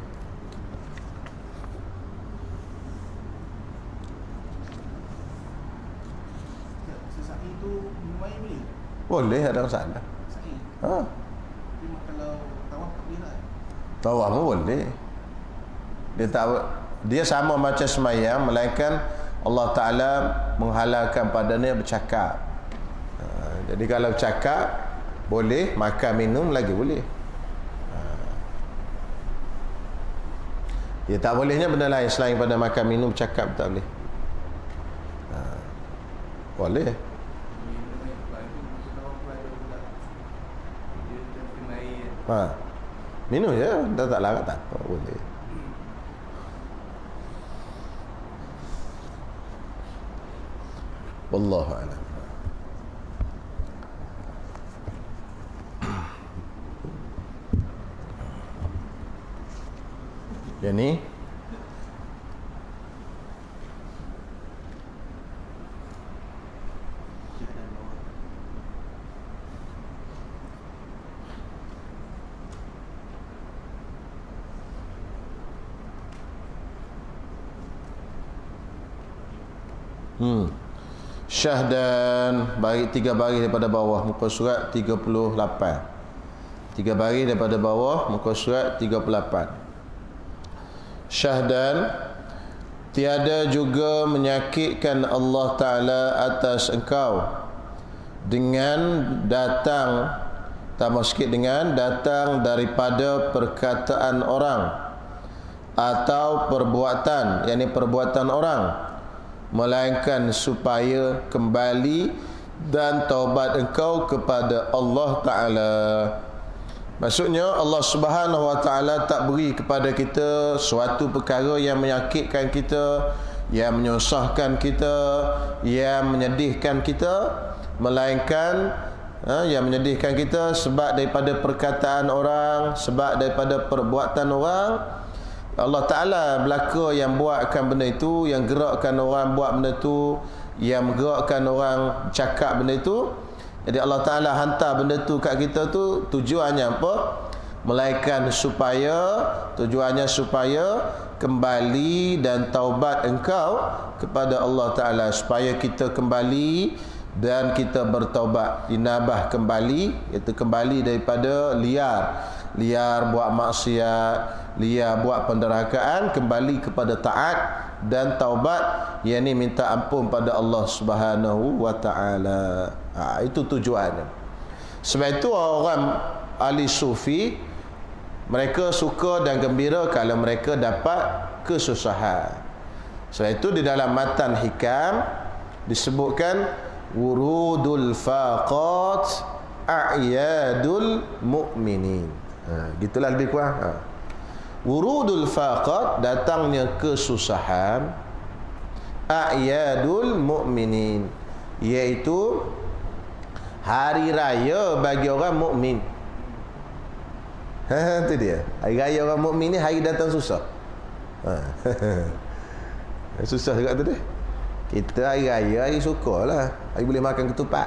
[SPEAKER 2] Sesa'i tu lumayan boleh?
[SPEAKER 1] Boleh, ada masalah.
[SPEAKER 2] Sesa'i?
[SPEAKER 1] Ha.
[SPEAKER 2] Cuma kalau tawaf tak boleh lah.
[SPEAKER 1] Tawaf pun boleh. Dia sama macam semayang, melainkan Allah Ta'ala menghalalkan padanya bercakap. Jadi kalau bercakap boleh, makan minum lagi boleh. Ya, tak bolehnya benda lain selain pada makan minum, cakap tak boleh. Boleh. Minum je, dah tak larang tak apa, boleh. Wallahu a'lam. Yang ni Syahdan baris 3 baris daripada bawah muka surat 38. 3 baris daripada bawah muka surat 38. Syahdan, tiada juga menyakitkan Allah Ta'ala atas engkau dengan datang, tambah sikit, dengan datang daripada perkataan orang atau perbuatan, yakni perbuatan orang, melainkan supaya kembali dan taubat engkau kepada Allah Ta'ala. Maksudnya Allah Subhanahu Wa Ta'ala tak beri kepada kita suatu perkara yang menyakitkan kita, yang menyusahkan kita, yang menyedihkan kita, melainkan yang menyedihkan kita sebab daripada perkataan orang, sebab daripada perbuatan orang. Allah Ta'ala belaka yang buatkan benda itu, yang gerakkan orang buat benda itu, yang menggerakkan orang cakap benda itu. Jadi Allah Ta'ala hantar benda tu kat kita tu, tujuannya apa? Melainkan supaya, tujuannya supaya kembali dan taubat engkau kepada Allah Ta'ala, supaya kita kembali dan kita bertaubat, inabah kembali, iaitu kembali daripada liar buat maksiat, liar buat penderakaan, kembali kepada taat dan taubat, yakni minta ampun pada Allah Subhanahu Wa Ta'ala. Itu tujuannya. Sebab itu orang ahli sufi, mereka suka dan gembira kalau mereka dapat kesusahan. Sebab itu di dalam matan hikam disebutkan wurudul faqat a'yadul mu'minin. Gitulah lebih kurang. Wurudul faqat, datangnya kesusahan, a'yadul mu'minin, iaitu hari raya bagi orang mukmin. Itu dia. Hari raya orang mukmin ni hari datang susah. Susah juga tu dia. Kita hari raya hari sukarlah, hari boleh makan ketupat.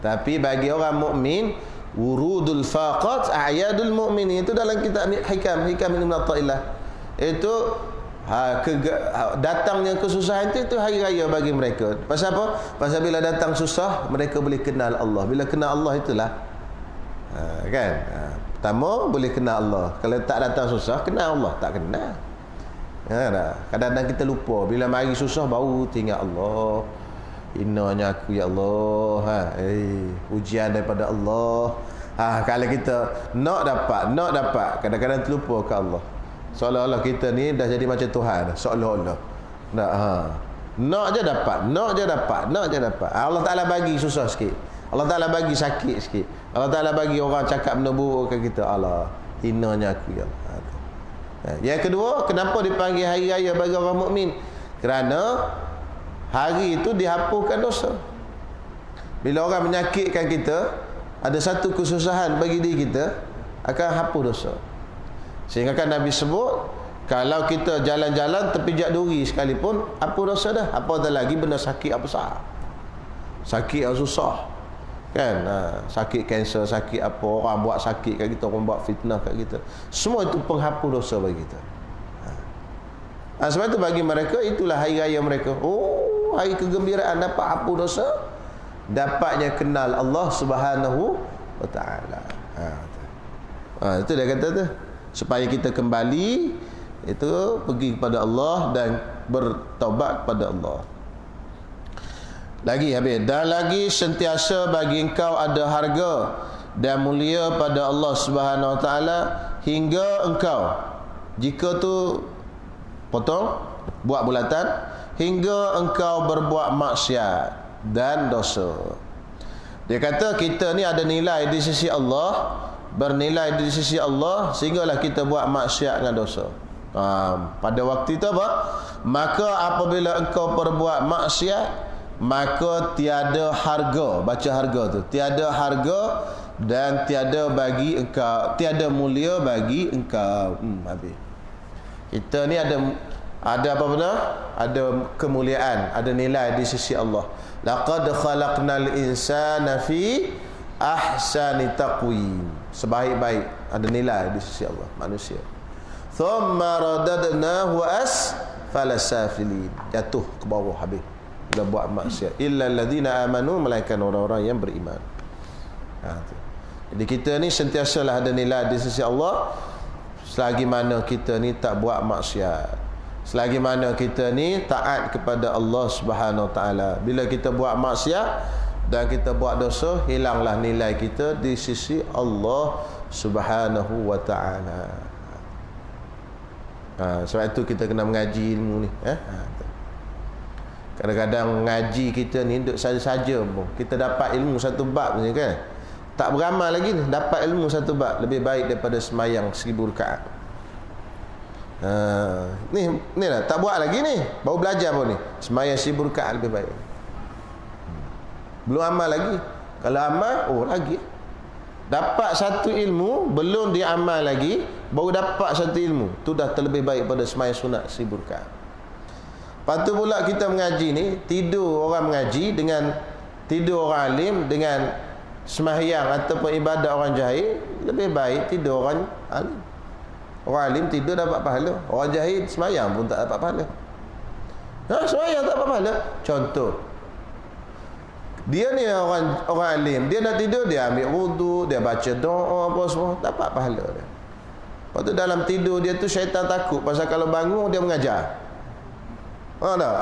[SPEAKER 1] Tapi bagi orang mukmin, wurudul faqat a'yadul mu'minin, itu dalam kitab hikam Ibn Athaillah. Itu datangnya kesusahan itu hari raya bagi mereka. Pasal apa? Pasal bila datang susah, mereka boleh kenal Allah. Bila kenal Allah itulah kan, pertama boleh kenal Allah. Kalau tak datang susah, kenal Allah. Tak kenal. Kadang-kadang kita lupa, bila mari susah baru tinggal Allah. Innanya aku ya Allah, ujian daripada Allah. Kalau kita nak dapat, kadang-kadang terlupa ke Allah. Seolah-olah kita ni dah jadi macam Tuhan, seolah-olah. Nak je dapat. Allah Ta'ala bagi susah sikit, Allah Ta'ala bagi sakit sikit, Allah Ta'ala bagi orang cakap benda buruk ke kita, Allah, hinanya aku ya Allah. Yang kedua, kenapa dipanggil hari raya bagi orang mukmin? Kerana hari itu dihapuskan dosa. Bila orang menyakitkan kita, ada satu kesusahan bagi diri kita, akan hapus dosa. Sehingga kan Nabi sebut, Kalau kita jalan-jalan terpijak duri sekalipun, apa dosa dah? Apatah lagi benda sakit apa besar. Sakit yang susah. Kan? Sakit kanser, sakit apa, orang buat sakit kat kita, orang buat fitnah kat kita. Semua itu penghapus dosa bagi kita. Sebab itu bagi mereka, itulah hari raya mereka. Oh, hari kegembiraan, dapat hapus dosa, dapatnya kenal Allah Subhanahu wa ta'ala. Itu dia kata tu. Supaya kita kembali, itu pergi kepada Allah dan bertaubat kepada Allah. Lagi habis. Dan lagi sentiasa bagi engkau ada harga dan mulia pada Allah Subhanahu wa ta'ala, hingga engkau, jika tu potong, buat bulatan, hingga engkau berbuat maksiat dan dosa. Dia kata kita ni ada nilai di sisi Allah, bernilai di sisi Allah, sehinggalah kita buat maksiat dengan dosa. Pada waktu itu apa? Maka apabila engkau perbuat maksiat, maka tiada harga, baca harga tu, tiada harga dan tiada bagi engkau, tiada mulia bagi engkau. Habis. Kita ni ada apa benda? Ada kemuliaan, ada nilai di sisi Allah. Laqad khalaqnal insana fi ahsani taqwim. Sebaik-baik, ada nilai di sisi Allah manusia. Thumma radadnahu asfala safilin. Jatuh ke bawah habis. Bila buat maksiat. Illa alladhina amanu, melainkan orang-orang yang beriman. Jadi kita ni sentiasalah ada nilai di sisi Allah selagi mana kita ni tak buat maksiat, selagi mana kita ni taat kepada Allah Subhanahu wa ta'ala. Bila kita buat maksiat dan kita buat dosa, hilanglah nilai kita di sisi Allah Subhanahu wa ta'ala. Sebab itu kita kena mengaji ilmu ni. Kadang-kadang mengaji kita ni duduk saja-saja pun kita dapat ilmu satu bab je kan. Tak beramal lagi ni, dapat ilmu satu bab lebih baik daripada semayang 1000 rakaat. Ni lah, tak buat lagi ni, baru belajar pun ni. Semayang 1000 rakaat lebih baik. Belum amal lagi. Kalau amal, lagi. Dapat satu ilmu, belum diamal lagi, baru dapat satu ilmu. Tu dah terlebih baik pada semayang sunat 1000 rakaat. Lepas tu pula kita mengaji ni, tidur orang mengaji dengan tidur orang alim, dengan sembahyang ataupun ibadat orang jahil, lebih baik tidur orang alim. Orang alim tidur dapat pahala, orang jahil sembahyang pun tak dapat pahala. Sembahyang tak dapat pahala. Contoh, dia ni orang alim, dia nak tidur, dia ambil wudu, dia baca doa apa semua, dapat pahala dia. Lepas tu dalam tidur dia tu syaitan takut, pasal kalau bangun dia mengajar.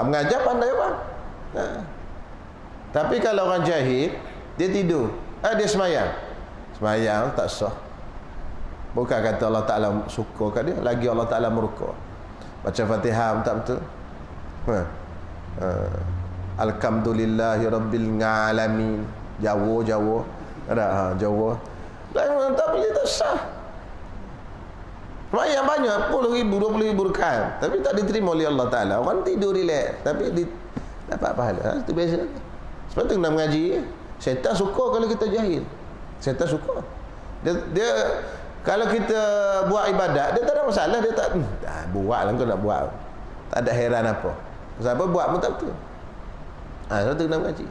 [SPEAKER 1] Mengajar pandai orang. Tapi kalau orang jahil, dia tidur, dia semayang tak sah. Bukan kata Allah Ta'ala suka kat dia, lagi Allah Ta'ala murka. Baca Fatihah tak betul. Alhamdulillahi Rabbil Alamin. Jawa ada Jawa. Tak boleh, tak sah. Semayang banyak, 10,000, 20,000 rakaat, tapi tak diterima oleh Allah Ta'ala. Orang tidur relax, tapi dapat pahala. Itu biasa. Sebab tu kena mengaji. Syaitan suka kalau kita jahil. Syaitan suka. Dia kalau kita buat ibadat, dia tak ada masalah. Dia tak buat lah, kau nak buat, tak ada heran apa. Sebab apa buat pun tak betul. Sebab tu kena mengaji.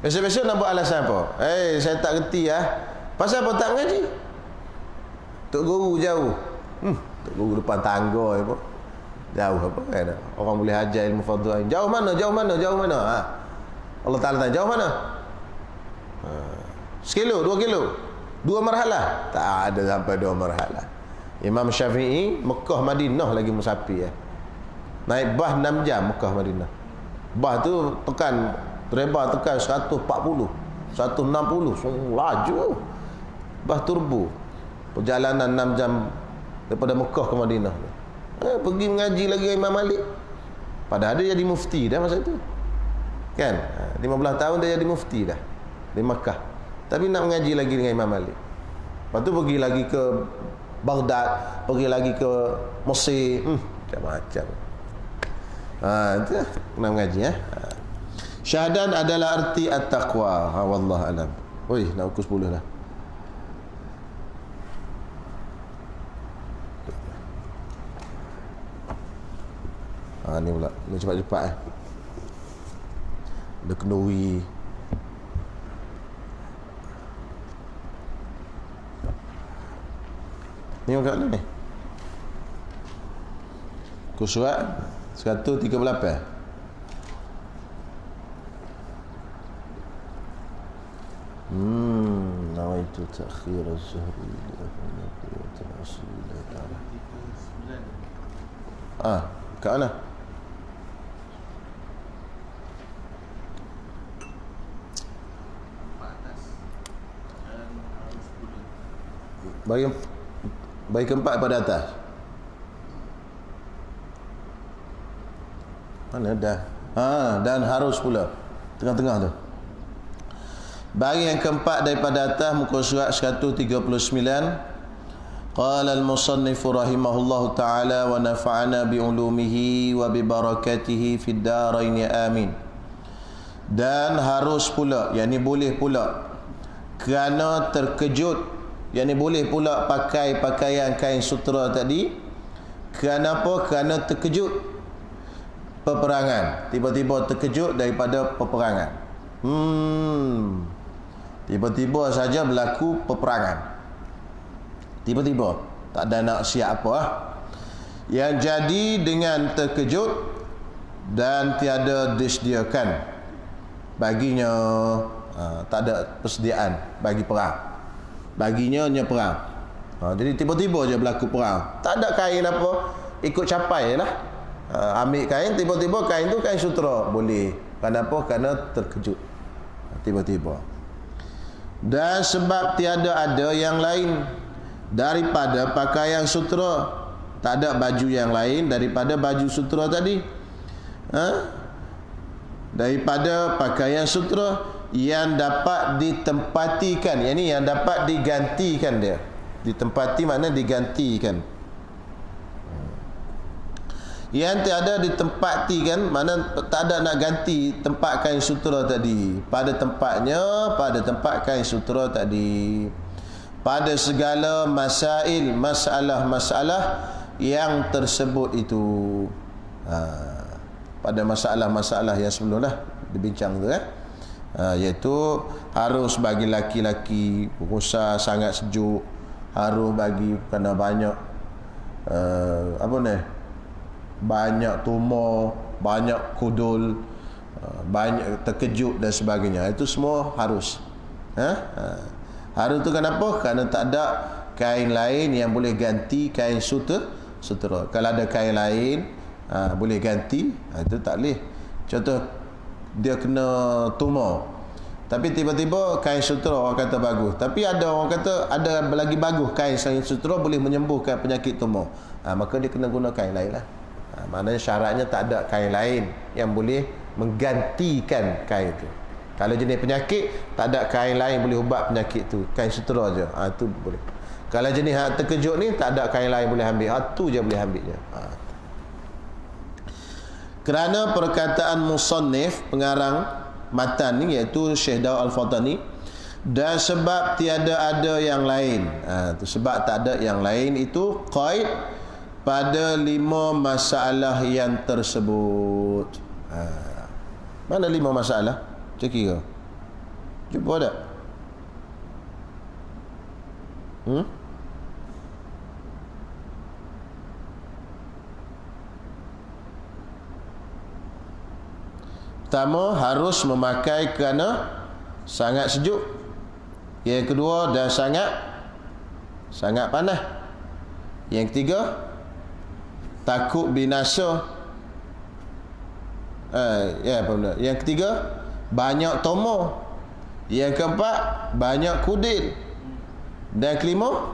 [SPEAKER 1] Biasa-biasa nak buat alasan apa? Saya tak kerti pasal apa tak mengaji? Tok Guru jauh. Tok Guru depan tangga apa? Jauh apa kan? Orang boleh ajar ilmu fardhu. Jauh mana? Allah Ta'ala tanya, jauh mana? 1 kilo, 2 kilo, 2 marhalah. Tak ada sampai 2 marhalah. Imam Syafi'i Mekah Madinah lagi musafir naik bas 6 jam Mekah Madinah. Bas tu tekan Reba tekan 140, 160, laju. Bas turbo. Perjalanan 6 jam daripada Mekah ke Madinah. Pergi mengaji lagi dengan Imam Malik. Padahal dia jadi mufti dah masa itu. Kan? 15 tahun dia jadi mufti dah di Mekah. Tapi nak mengaji lagi dengan Imam Malik. Lepas tu pergi lagi ke Baghdad, pergi lagi ke Mesir, macam-macam. Itu lah, kena mengaji Syahadan adalah arti at-taqwa. Wallahu alam. Oi, nak pukul 10 dah. Ni pula. Ni cepat-cepat Dia kenduri. Ni kat mana ni? Surat 138. Nawaitu ta'khir az-zuhri li afnati wa ta'asila ta'ala. Kat mana? Bagi keempat pada atas. Mana dah? Dan harus pula tengah-tengah tu. Bagi yang keempat daripada atas muka surat 139. Qala al-musannif rahimahullahu taala wa nafa'ana bi ulumihi wa bi barakatihi fid darain amin. Dan harus pula, yakni boleh pula kerana terkejut, yakni boleh pula pakai pakaian kain sutera tadi. Kerana apa? Kerana terkejut peperangan. Tiba-tiba terkejut daripada peperangan. Tiba-tiba saja berlaku peperangan. Tiba-tiba. Tak ada nak siap apa. Yang jadi dengan terkejut dan tiada disediakan baginya, tak ada persediaan bagi perang. Baginya hanya perang. Jadi tiba-tiba je berlaku perang. Tak ada kain apa, ikut capai lah. Ambil kain, tiba-tiba kain tu kain sutera. Boleh. Kenapa? Kerana terkejut. Tiba-tiba. Dan sebab tiada ada yang lain daripada pakaian sutera. Tak ada baju yang lain daripada baju sutera tadi. Daripada pakaian sutera yang dapat ditempatikan, yakni yang dapat digantikan dia. Ditempati makna digantikan. Yang tiada ditempati kan, mana tak ada nak ganti tempat kain sutera tadi. Pada tempatnya, pada tempat kain sutera tadi. Pada segala masail, masalah-masalah yang tersebut itu. Pada masalah-masalah yang sebelum dah dibincang tu iaitu harus bagi laki-laki puasa sangat sejuk, harus bagi kerana banyak banyak tumor, banyak kudul, banyak terkejut dan sebagainya. Itu semua harus. Harus tu kenapa? Kerana tak ada kain lain yang boleh ganti kain sutera. Kalau ada kain lain boleh ganti, itu tak boleh. Contoh dia kena tumor, tapi tiba-tiba kain sutera orang kata bagus, tapi ada orang kata ada lagi bagus kain sutera boleh menyembuhkan penyakit tumor, maka dia kena guna kain lain lah. Maknanya syaratnya tak ada kain lain yang boleh menggantikan kain itu. Kalau jenis penyakit tak ada kain lain boleh ubat penyakit tu, kain sutera je, itu boleh. Kalau jenis terkejut ni tak ada kain lain boleh ambil, tu je boleh ambil je. Kerana perkataan musannif, pengarang matan ni iaitu Syekh Daud Al-Fatani, dan sebab tiada ada yang lain. Tu sebab tak ada yang lain itu qaid pada 5 masalah yang tersebut. Mana 5 masalah? Cek kira. Jumpa tak? Pertama, harus memakai kerana sangat sejuk. Yang kedua, dan sangat panas. Yang ketiga, takut binasa. Yang ketiga, banyak tumor. Yang keempat, banyak kudil. Dan kelima,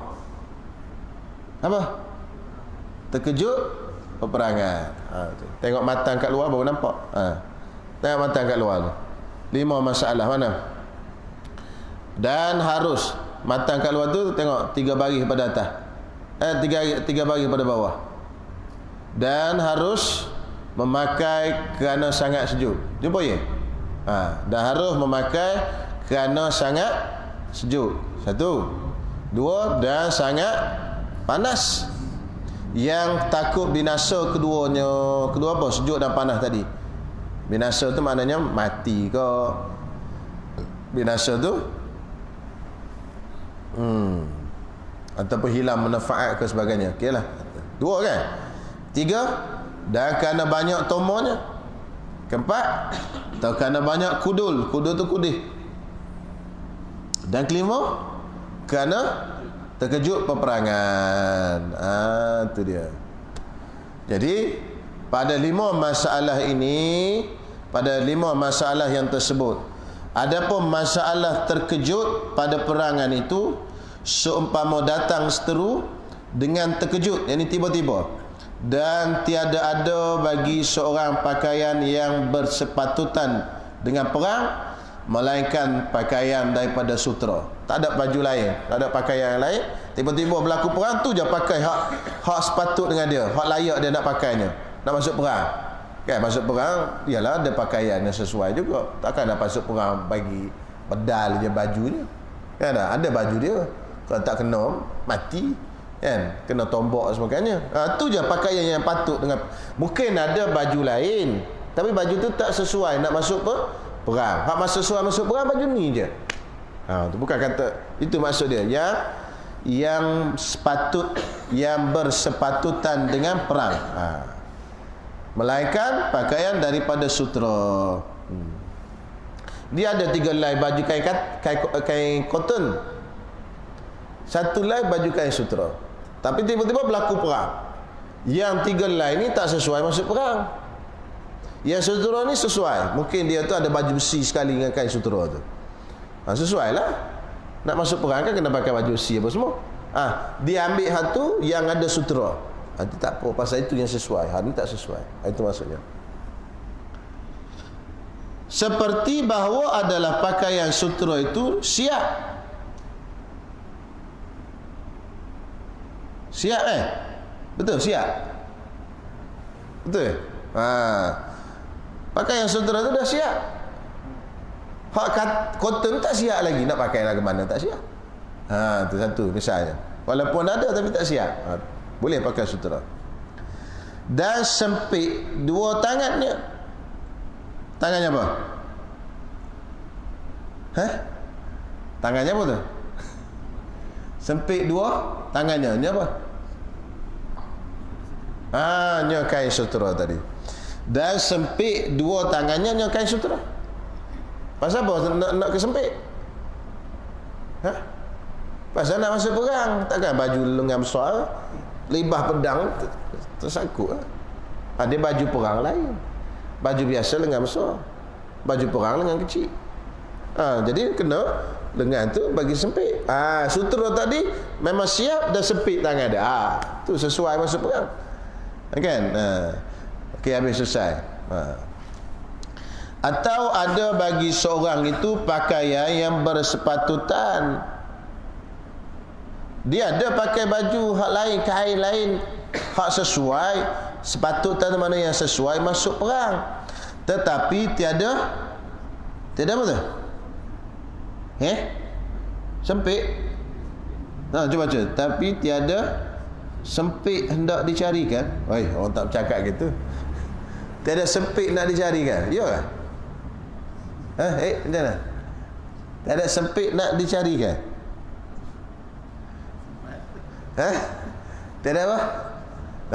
[SPEAKER 1] apa? Terkejut peperangan. Tengok matang kat luar baru nampak. Tengok matang kat luar tu. 5 masalah mana? Dan harus matang kat luar tu tengok 3 baris pada atas. 3 baris pada bawah. Dan harus memakai kerana sangat sejuk. Jumpa ya? Dan harus memakai kerana sangat sejuk. 1, 2, dan sangat panas. yang takut binasa keduanya. Kedua apa? Sejuk dan panas tadi. Binasa tu maknanya mati ke? Binasa tu ataupun hilang manfaat ke sebagainya. Okeylah. 2 kan? 3, dan kerana banyak tomonya. 4, atau kerana banyak kudul. Kudul tu kudih. Dan 5, kerana terkejut peperangan. Tu dia. Jadi pada 5 masalah ini, pada 5 masalah yang tersebut, adapun masalah terkejut pada perangan itu seumpama datang seteru dengan terkejut, yakni tiba-tiba, dan tiada ada bagi seorang pakaian yang bersepatutan dengan perang melainkan pakaian daripada sutera. Tak ada baju lain, tak ada pakaian yang lain. Tiba-tiba berlaku perang, tu je pakai hak sepatut dengan dia, hak layak dia nak pakainya. Nak masuk perang kan, masuk perang ialah ada pakaian yang sesuai juga. Takkan nak masuk perang bagi pedal je bajunya kan, ada baju dia. Kalau tak kena mati kan, kena tombak sebagainya. Tu je pakaian yang patut dengan. Mungkin ada baju lain tapi baju tu tak sesuai nak masuk perang. Hak sesuai masuk perang baju ni je. Tu bukan kata itu maksud dia. Yang sepatut, yang bersepatutan dengan perang. Melainkan pakaian daripada sutera. Dia ada 3 helai baju kain cotton. 1 helai baju kain sutera. Tapi tiba-tiba berlaku perang. Yang 3 helai ni tak sesuai masuk perang. Yang sutera ni sesuai. Mungkin dia tu ada baju besi sekali dengan kain sutera tu. Sesuai lah. Nak masuk perang kan kena pakai baju besi apa semua. Dia ambil hal tu yang ada sutera. Itu tak apa, pasal itu yang sesuai. Hal ni tak sesuai. Itu maksudnya. Seperti bahawa adalah pakaian sutera itu siap. Siap betul, siap. Betul. Pakaian sutera itu dah siap. Hak cotton tak siap lagi, nak pakai lah ke mana, tak siap. Itu satu misalnya. Walaupun ada tapi tak siap, boleh pakai sutera. Dan sempit 2 tangannya. Tangannya apa? Tangannya apa tu? Sempit 2 tangannya. Ini apa? Ini kain sutera tadi. Dan sempit 2 tangannya, ini kain sutera. Pasal apa nak kesempit? Pasal nak masuk perang. Takkan baju lengan besar, libah pedang tersangkut. Ada baju perang lain. Baju biasa lengan besar, baju perang lengan kecil. Jadi kena lengan tu bagi sempit. Sutera tadi memang siap dan sempit tangan dia. Tu sesuai masuk perang. Kan? Okey, habis selesai. Atau ada bagi seorang itu pakaian yang bersepatutan. Dia ada pakai baju hak lain, kain lain, hak sesuai, sepatutan mana yang sesuai masuk perang. Tetapi tiada apa tu? Sempit. Cuba. Tapi tiada sempit hendak dicarikan. Orang tak bercakap gitu. Tiada sempit nak dicarikan. Ya kan? Macam mana? Tiada sempit nak dicarikan. Tiada apa?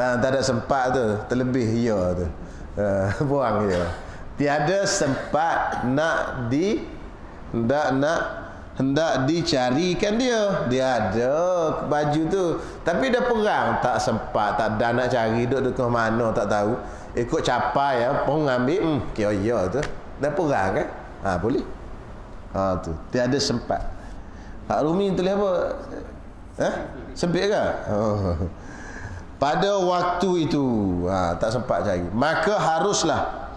[SPEAKER 1] Tak ada sempat tu, terlebih ya tu. Buang je. Tiada sempat nak hendak dicarikan dia. Dia ada baju tu, tapi dia perang, tak sempat, tak ada nak cari, duduk ke mana tak tahu. Ikut capai pun ambil, kira tu. Dah perang kan? Boleh. Tu, tiada sempat. Pak Rumi tulis apa? Sempit ke? Pada waktu itu tak sempat cari, maka haruslah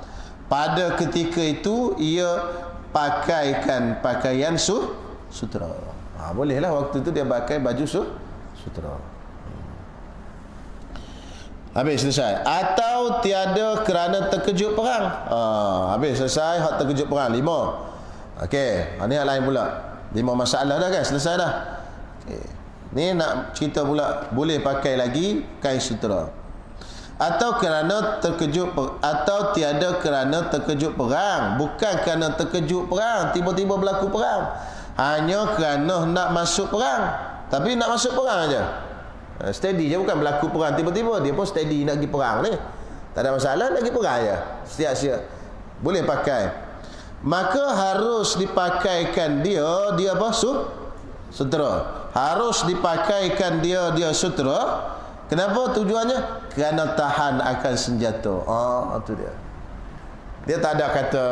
[SPEAKER 1] pada ketika itu ia pakaikan pakaian sutera. Bolehlah waktu itu dia pakai baju sutera. Habis selesai. Atau tiada kerana terkejut perang. Habis selesai hak terkejut perang 5. Okey, ini hal lain pula. 5 masalah dah kan, selesai dah. Okey. Ni nak cerita pula boleh pakai lagi kain sutera. Atau kerana terkejut atau tiada kerana terkejut perang, bukan kerana terkejut perang, tiba-tiba berlaku perang. Hanya kerana nak masuk perang. Tapi nak masuk perang aja. Steady je, bukan berlaku perang tiba-tiba, dia pun steady nak pergi perang ni. Tak ada masalah, nak pergi perang aja. Siap-siap. Boleh pakai. Maka harus dipakaikan dia apa? Sutera. Harus dipakaikan dia sutera. Kenapa tujuannya? Kerana tahan akan senjata. Itu dia. Dia tak ada kata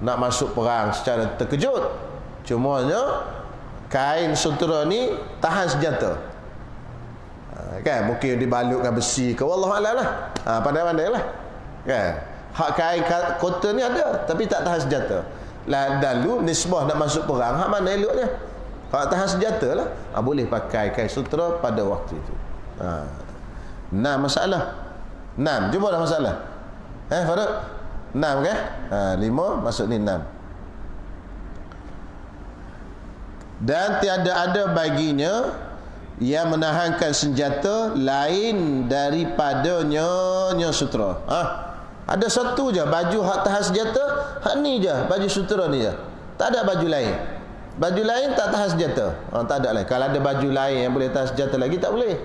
[SPEAKER 1] nak masuk perang secara terkejut. Cumanya kain sutera ni tahan senjata. Kan mungkin dibalutkan besi ke, wallahualam lah. Pandai-pandai lah. Kan? Hak kain kota ni ada tapi tak tahan senjata. Lalu nisbah nak masuk perang, hak mana eloknya? Hak tahan senjata lah. Boleh pakai kain sutera pada waktu itu. 6 masalah. 6. Jumpa dah masalah. Faruk? 6 kan? 5 masuk ni 6. Dan tiada ada baginya yang menahankan senjata lain daripadanya sutera. Ada satu je baju hak tahan senjata, hak ni je, baju sutera ni je. Tak ada baju lain. Baju lain tak tahan senjata. Tak ada lain. Kalau ada baju lain yang boleh tahan senjata lagi, tak boleh.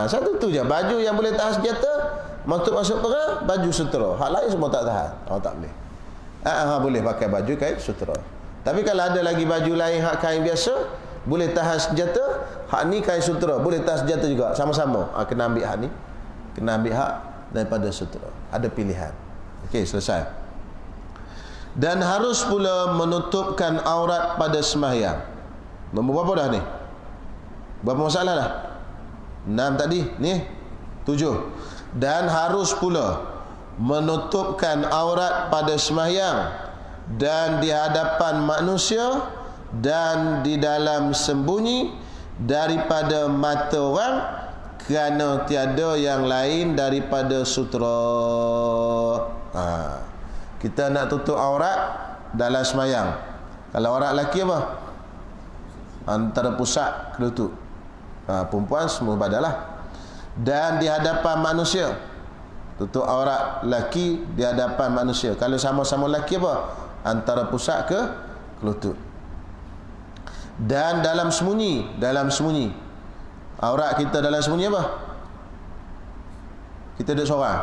[SPEAKER 1] Satu tu je, baju yang boleh tahan senjata, masuk perang, baju sutera. Hak lain semua tak tahan. Tak boleh. Boleh pakai baju kain sutera. Tapi kalau ada lagi baju lain hak kain biasa, boleh tahan senjata, hak ni kain sutera, boleh tahan senjata juga, sama-sama. Kena ambil hak ni, kena ambil hak daripada sutera. Ada pilihan. Okey, selesai. Dan harus pula menutupkan aurat pada sembahyang. Nombor berapa dah ni? Berapa masalah dah? 6 tadi, ni 7. Dan harus pula menutupkan aurat pada sembahyang dan di hadapan manusia dan di dalam sembunyi daripada mata orang, kerana tiada yang lain daripada sutera. Kita nak tutup aurat dalam sembahyang. Kalau aurat lelaki apa? Antara pusat ke lutut. Perempuan semua badan lah. Dan di hadapan manusia, tutup aurat lelaki di hadapan manusia. Kalau sama-sama lelaki apa? Antara pusat ke lutut. Dan dalam sembunyi, aurat kita dalam sembunyi apa? Kita duduk seorang.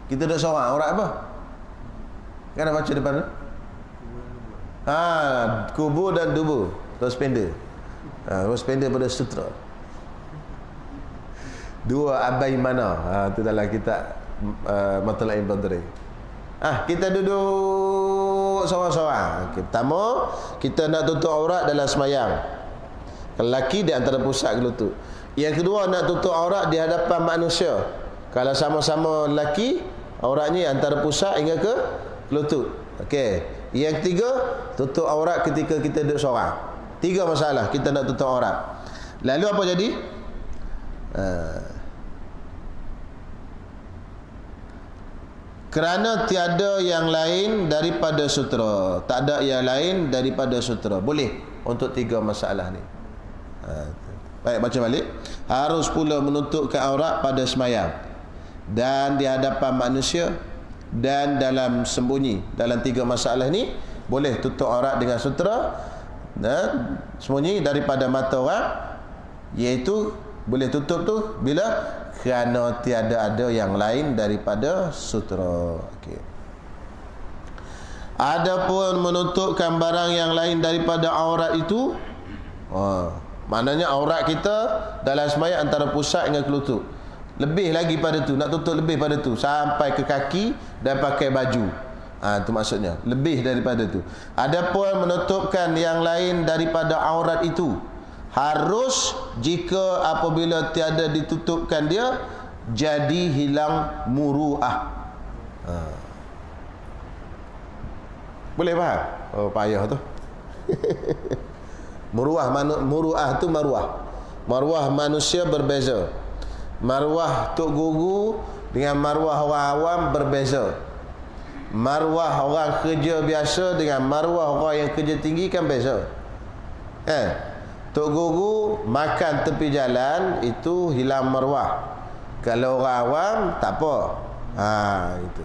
[SPEAKER 1] Kita duduk seorang, aurat apa? Kan nak baca depan tu? Kubur dan dubur. Terus pendek. Terus pendek pada sutera. Dua abai mana? Itu dalam kitab Matla'in Badri. Kita duduk seorang-seorang. Pertama, kita nak tutup aurat dalam sembahyang. Lelaki di antara pusat ke lutut. Yang kedua, nak tutup aurat di hadapan manusia. Kalau sama-sama lelaki, auratnya antara pusat hingga ke lutut. Okey. Yang ketiga, tutup aurat ketika kita duduk seorang. 3 masalah kita nak tutup aurat. Lalu apa jadi? Kerana tiada yang lain daripada sutera. Tak ada yang lain daripada sutera. Boleh untuk 3 masalah ni. Baik, baca balik. Harus pula menutupkan aurat pada sembahyang dan di hadapan manusia dan dalam sembunyi. Dalam 3 masalah ni boleh tutup aurat dengan sutera dan sembunyi daripada mata orang, iaitu boleh tutup tu bila kerana tiada ada yang lain daripada sutera. Okey. Adapun menutupkan barang yang lain daripada aurat itu, maknanya aurat kita dalam sembahyang antara pusat hingga ke lutut. Lebih lagi pada tu, nak tutup lebih pada tu, sampai ke kaki dan pakai baju. Itu maksudnya, lebih daripada tu. Adapun menutupkan yang lain daripada aurat itu, harus jika apabila tiada ditutupkan dia, jadi hilang muru'ah. Boleh faham? Payah tu. Muru'ah tu maruah. Maruah manusia berbeza. Maruah tok guru dengan maruah orang awam berbeza. Marwah orang kerja biasa dengan marwah orang yang kerja tinggi kan beza. Tok guru makan tepi jalan itu hilang marwah. Kalau orang awam tak apa. Gitu.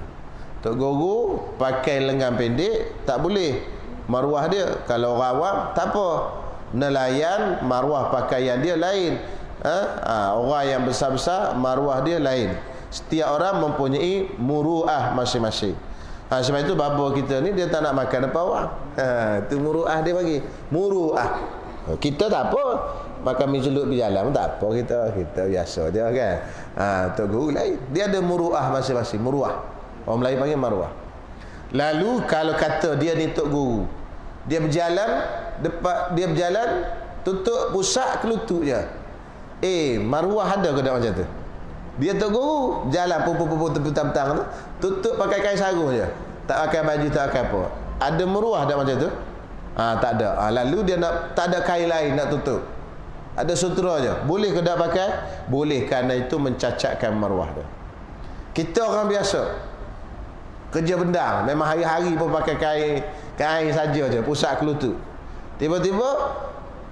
[SPEAKER 1] Tok guru pakai lengan pendek tak boleh marwah dia. Kalau orang awam tak apa. Nelayan marwah pakaian dia lain. Orang yang besar-besar marwah dia lain. Setiap orang mempunyai muruah masing-masing. Sebab itu bapa kita ni dia tak nak makan depan orang. Itu muruah dia bagi. Muruah. Kita tak apa. Makan mi celup di jalan tak apa kita biasa je kan. Tok guru lain. Dia ada muruah masing-masing, muruah. Orang Melayu panggil maruah. Lalu kalau kata dia ni tok guru, dia berjalan tutup pusat ke lutut je. Maruah ada ke tak macam tu? Dia tok guru jalan pupuk petang-petang tu tutup pakai kain sarung je. Tak pakai baju, tak pakai apa. Ada muruah tak macam tu? Tak ada. Lalu dia nak tak ada kain lain nak tutup. Ada sutera je. Boleh ke tak pakai? Boleh, kerana itu mencacatkan maruah dia. Kita orang biasa kerja bendang, memang hari-hari pun pakai kain saja je, pusat ke lutut. Tiba-tiba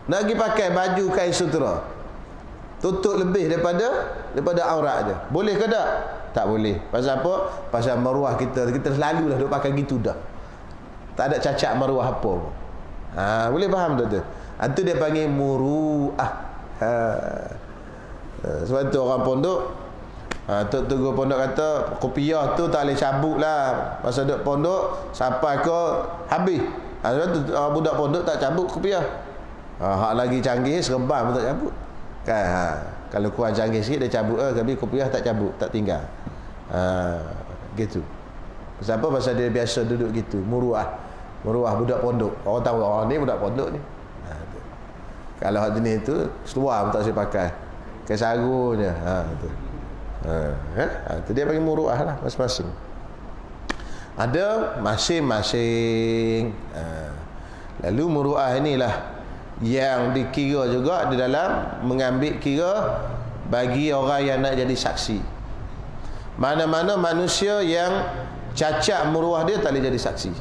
[SPEAKER 1] nak pergi pakai baju kain sutera, tutup lebih daripada aurat je. Boleh ke tak? Tak boleh. Pasal apa? Pasal maruah kita selalulah duk pakai gitu dah. Tak ada cacat maruah apa pun. Boleh faham tak tu? Itu dia panggil muruah. Sebab tu orang pondok, Tok Guru pondok kata kopiah tu tak boleh cabut lah. Masa duduk pondok sampai ke habis. Sebab tu budak pondok tak cabut kopiah. Hak lagi canggih serban pun tak cabut kan. Kalau kurang canggih sikit dia cabut, tapi kopiah tak cabut, tak tinggal. Gitu. Pasal apa? Pasal dia biasa duduk gitu. Muruah budak pondok. Orang tahu ni budak pondok ni. Kalau hak jenis tu seluar pun tak boleh pakai. Kain sarung je. Tu. Itu dia panggil muruah lah masing-masing. Ada masing-masing. Lalu muruah inilah yang dikira juga di dalam mengambil kira bagi orang yang nak jadi saksi. Mana-mana manusia yang cacat muruah dia tak boleh jadi saksi.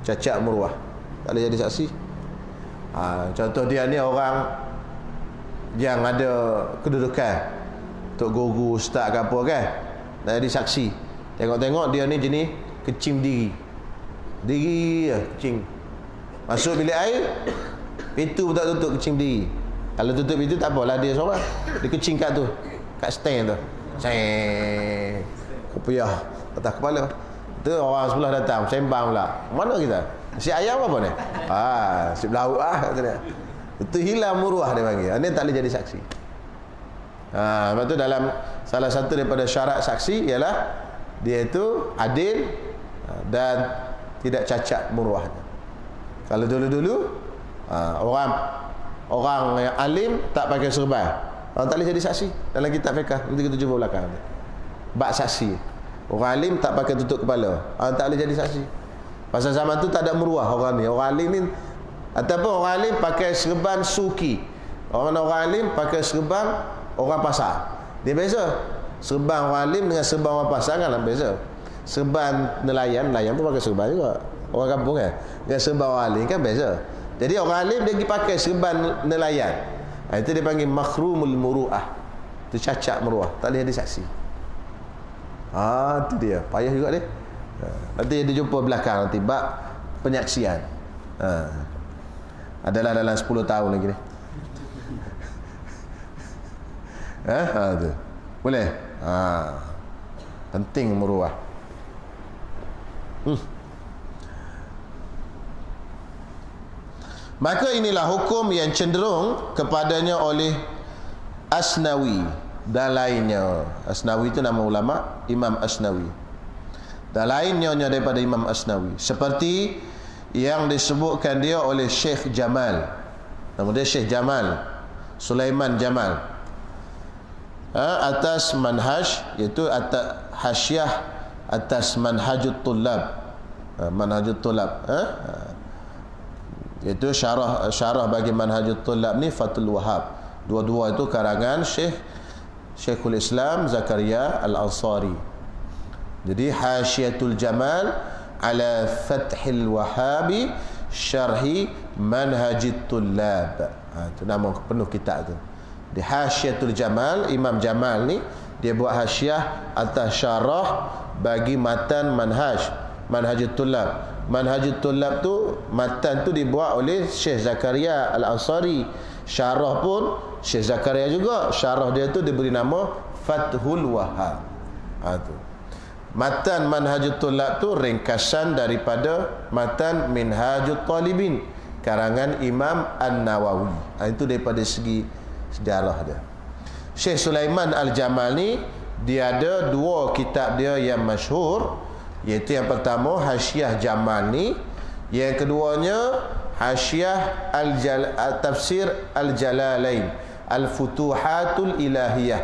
[SPEAKER 1] Cacat muruah tak boleh jadi saksi. Contoh dia ni orang yang ada kedudukan, tok guru, ustaz ke apa kan, nak jadi saksi. Tengok-tengok dia ni jenis kecim diri je, kecim. Masuk bilik air, pintu pun tak tutup, kecim diri. Kalau tutup pintu tak apalah, dia seorang, dia kecim kat tu, kat stand tu, kopiah atas kepala. Tu orang sebelah datang sembang pula, mana kita? Si ayam apa ni? Si belauk katanya. Itu hilang muruah dia panggil. Ini tak boleh jadi saksi. Sebab tu dalam salah satu daripada syarat saksi ialah dia itu adil dan tidak cacat muruahnya. Kalau dulu-dulu orang yang alim tak pakai serban, orang tak boleh jadi saksi. Dalam kitab fiqh nanti kita jumpa belakang. Bab saksi. Orang alim tak pakai tutup kepala, orang tak boleh jadi saksi. Pasal zaman tu tak ada muruah orang ni. Orang alim ni, ataupun orang alim pakai serban suki. Orang alim pakai serban orang pasar. Dia beza. Serban orang alim dengan serban orang pasar kan beza. Serban nelayan pun pakai serban juga. Orang kampung kan. Dengan serban orang alim kan beza. Jadi orang alim dia pergi pakai serban nelayan. Itu dia panggil makhrumul muruah. Itu cacat muruah. Tak boleh jadi saksi. Itu dia. Payah juga dia. Nanti dia jumpa belakang nanti bab penyaksian. Adalah dalam 10 tahun lagi ni. Tu. Boleh? Penting muruah. Maka inilah hukum yang cenderung kepadanya oleh Asnawi dan lainnya. Asnawi itu nama ulama, Imam Asnawi. Dan lainnya daripada Imam Asnawi, seperti yang disebutkan dia oleh Syekh Jamal. Nama dia Syekh Jamal, Sulaiman Jamal, atas manhaj, iaitu atas hasyiah atas manhajut tullab. Manhajut tullab, iaitu syarah bagi manhajut tullab ni Fathul Wahhab. Dua-dua itu karangan Syekhul Islam Zakaria Al-Ansari. Jadi Hasyiatul Jamal ala Fathil Wahabi Syarhi Manhajit Tullab. Itu nama penuh kitab tu. Di Hasyiatul Jamal, Imam Jamal ni dia buat hasyiah atas syarah bagi matan Manhajit Tullab. Manhajit Tullab tu, matan tu dibuat oleh Syekh Zakaria Al-Ansari. Syarah pun Syekh Zakaria juga. Syarah dia tu diberi nama Fathul Wahhab. Tu. Matan Manhajut Tullab tu ringkasan daripada matan Minhajut Talibin karangan Imam An-Nawawi. Itu daripada segi sejarah dia. Syekh Sulaiman Al-Jamal ni dia ada dua kitab dia yang masyhur, iaitu yang pertama Hasyiah Jamal ni, yang keduanya Hasyiah Tafsir Al-Jalalain Al-Futuhatul Ilahiyah.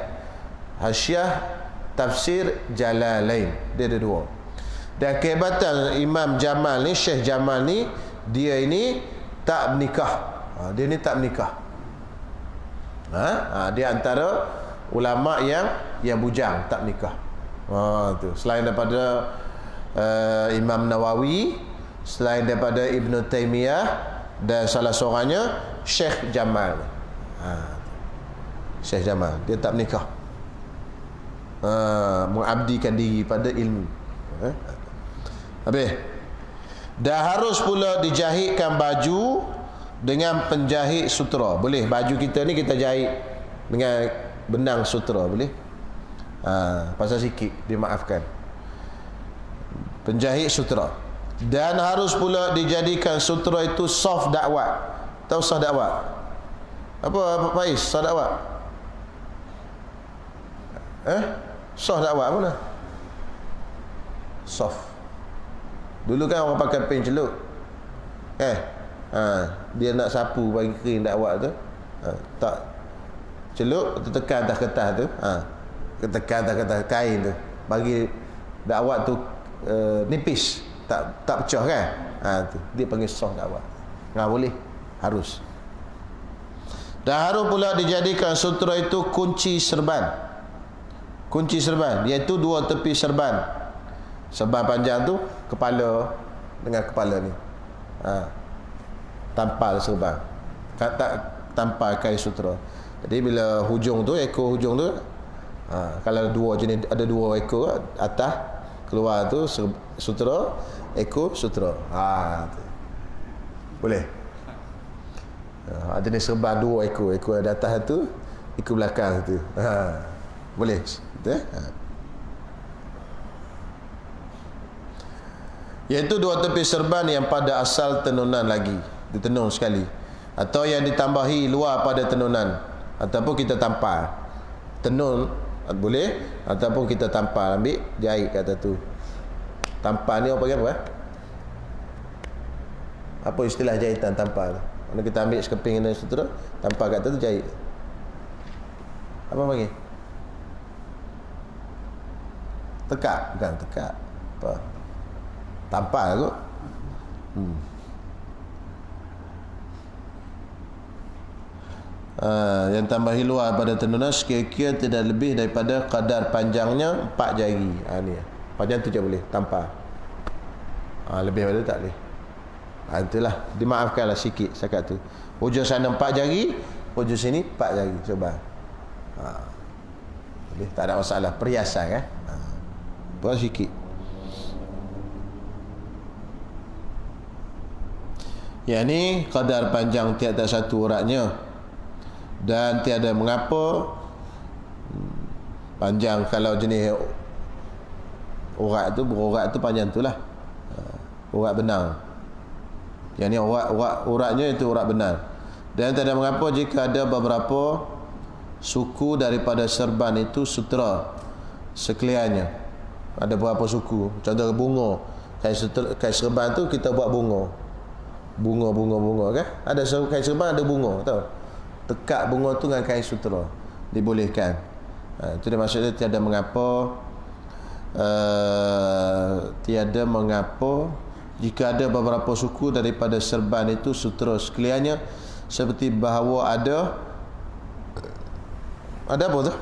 [SPEAKER 1] Hasyiah Tafsir Jalalain, dia ada dua. Dan kehebatan Imam Jamal ni, Syekh Jamal ni, dia ini tak menikah. Dia ni tak menikah. Dia antara ulama yang bujang, tak menikah. Tu. Selain daripada Imam Nawawi, selain daripada Ibn Taymiyah, dan salah seorangnya Syekh Jamal. Syekh Jamal, dia tak menikah. Mengabdikan diri pada ilmu. Habis. Dah harus pula dijahitkan baju dengan penjahit sutera. Boleh, baju kita ni kita jahit dengan benang sutera, boleh. Pasal sikit dimaafkan. Penjahit sutera. Dan harus pula dijadikan sutera itu soft dakwat. Tahu soft dakwat? Apa Faiz? Soft dakwat? Soft dakwat mana? Soft. Dulu kan orang pakai pen celup. Dia nak sapu bagi kering dakwat tu. Tak celup, tekan atas kertas tu. Tekan atas kertas kain tu. Bagi dakwat tu nipis, tak pecah kan. Tu dia panggil soft dakwat. Boleh, harus. Dan harus pula dijadikan sutera itu kunci serban. Kunci serban, iaitu dua tepi serban. Serban panjang tu kepala dengan kepala ni. Tampal serban. Tak tampal kain sutera. Jadi bila hujung tu, ekor hujung tu, kalau dua jenis, ada dua ekor atas keluar tu sutera, ekor sutera. Tu. Boleh. Jenis serban dua ekor, ekor di atas tu, ekor belakang tu. Boleh. Iaitu dua tepi serban yang pada asal tenunan lagi, ditenun sekali, atau yang ditambahi luar pada tenunan, ataupun kita tampal. Tenun boleh, ataupun kita tampal, ambil jahit kat atas tu. Tampal ni orang panggil apa? Apa istilah jahitan tampal? Kalau kita ambil sekeping dan sutera, tampal kat atas tu jahit. Apa panggil? Tekak? Bukan tekak. Apa? Tampal kot. Yang tambahi luar pada tenunan sekira-kira tidak lebih daripada kadar panjangnya 4 jari. Ni panjang tu je boleh tampal. Lebih daripada tak boleh. Itulah, dimaafkanlah sikit cakap tu. Hujung sana 4 jari, hujung sini 4 jari. Coba. Boleh, tak ada masalah. Perhiasan kan. Buat sikit. Yang ni kadar panjang tiada satu uratnya, dan tiada mengapa panjang. Kalau jenis urat tu, berurat tu panjang tu lah, urat benang. Yang ni uratnya itu urat benang. Dan tiada mengapa jika ada beberapa suku daripada serban itu sutera sekaliannya. Ada beberapa suku, contoh bunga, kain serban tu kita buat bunga kan. Ada kain serban ada bunga, tahu. Tekak bunga tu dengan kain sutera dibolehkan. Itu dia maksudnya tiada mengapa jika ada beberapa suku daripada serban itu sutera sekaliannya, seperti bahawa ada apa tu?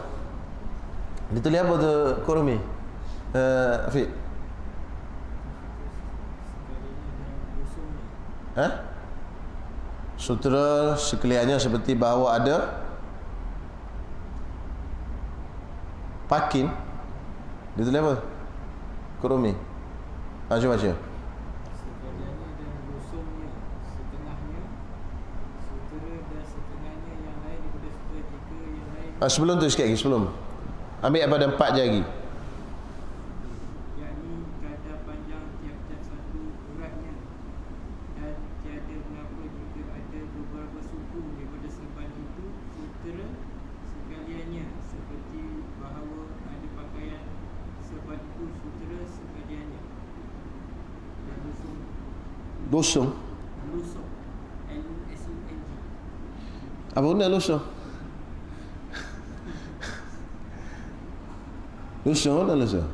[SPEAKER 1] Ditulis apa tu Kurumi? Afiq. Sutera sekaliannya seperti bahawa ada pakin. Dia tulis apa? Kurumi. Cuba baca.
[SPEAKER 3] Sekaliannya dan lusungnya, setengahnya, sutera dan setengahnya yang lain daripada sutera jika yang lain
[SPEAKER 1] Sebelum tu sikit lagi, sebelum. Ambil pada 4 jari.
[SPEAKER 3] yakni kadar panjang tiap-tiap satu uratnya dan tiada mengapa jika ada beberapa suku daripada serban itu sutera sekaliannya seperti bahawa ada pakaian serban itu sutera sekaliannya dan lusung
[SPEAKER 1] Lusung.
[SPEAKER 3] lusung LUSUNG
[SPEAKER 1] Apa benda lusung? Lusung mana lusung?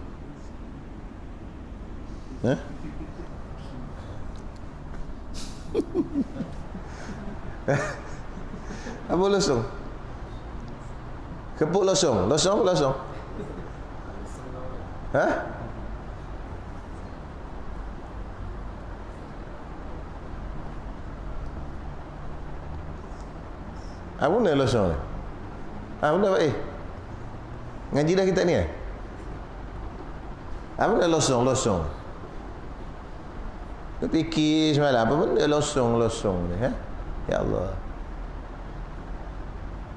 [SPEAKER 1] Apa lusung? Kepuk lusung. Lusung apa lusung? Apa benda lusung ni? Benda apa ngaji dah kita ni Apa benda losong? Dia fikir semalam, apa benda losong ni? Ya Allah.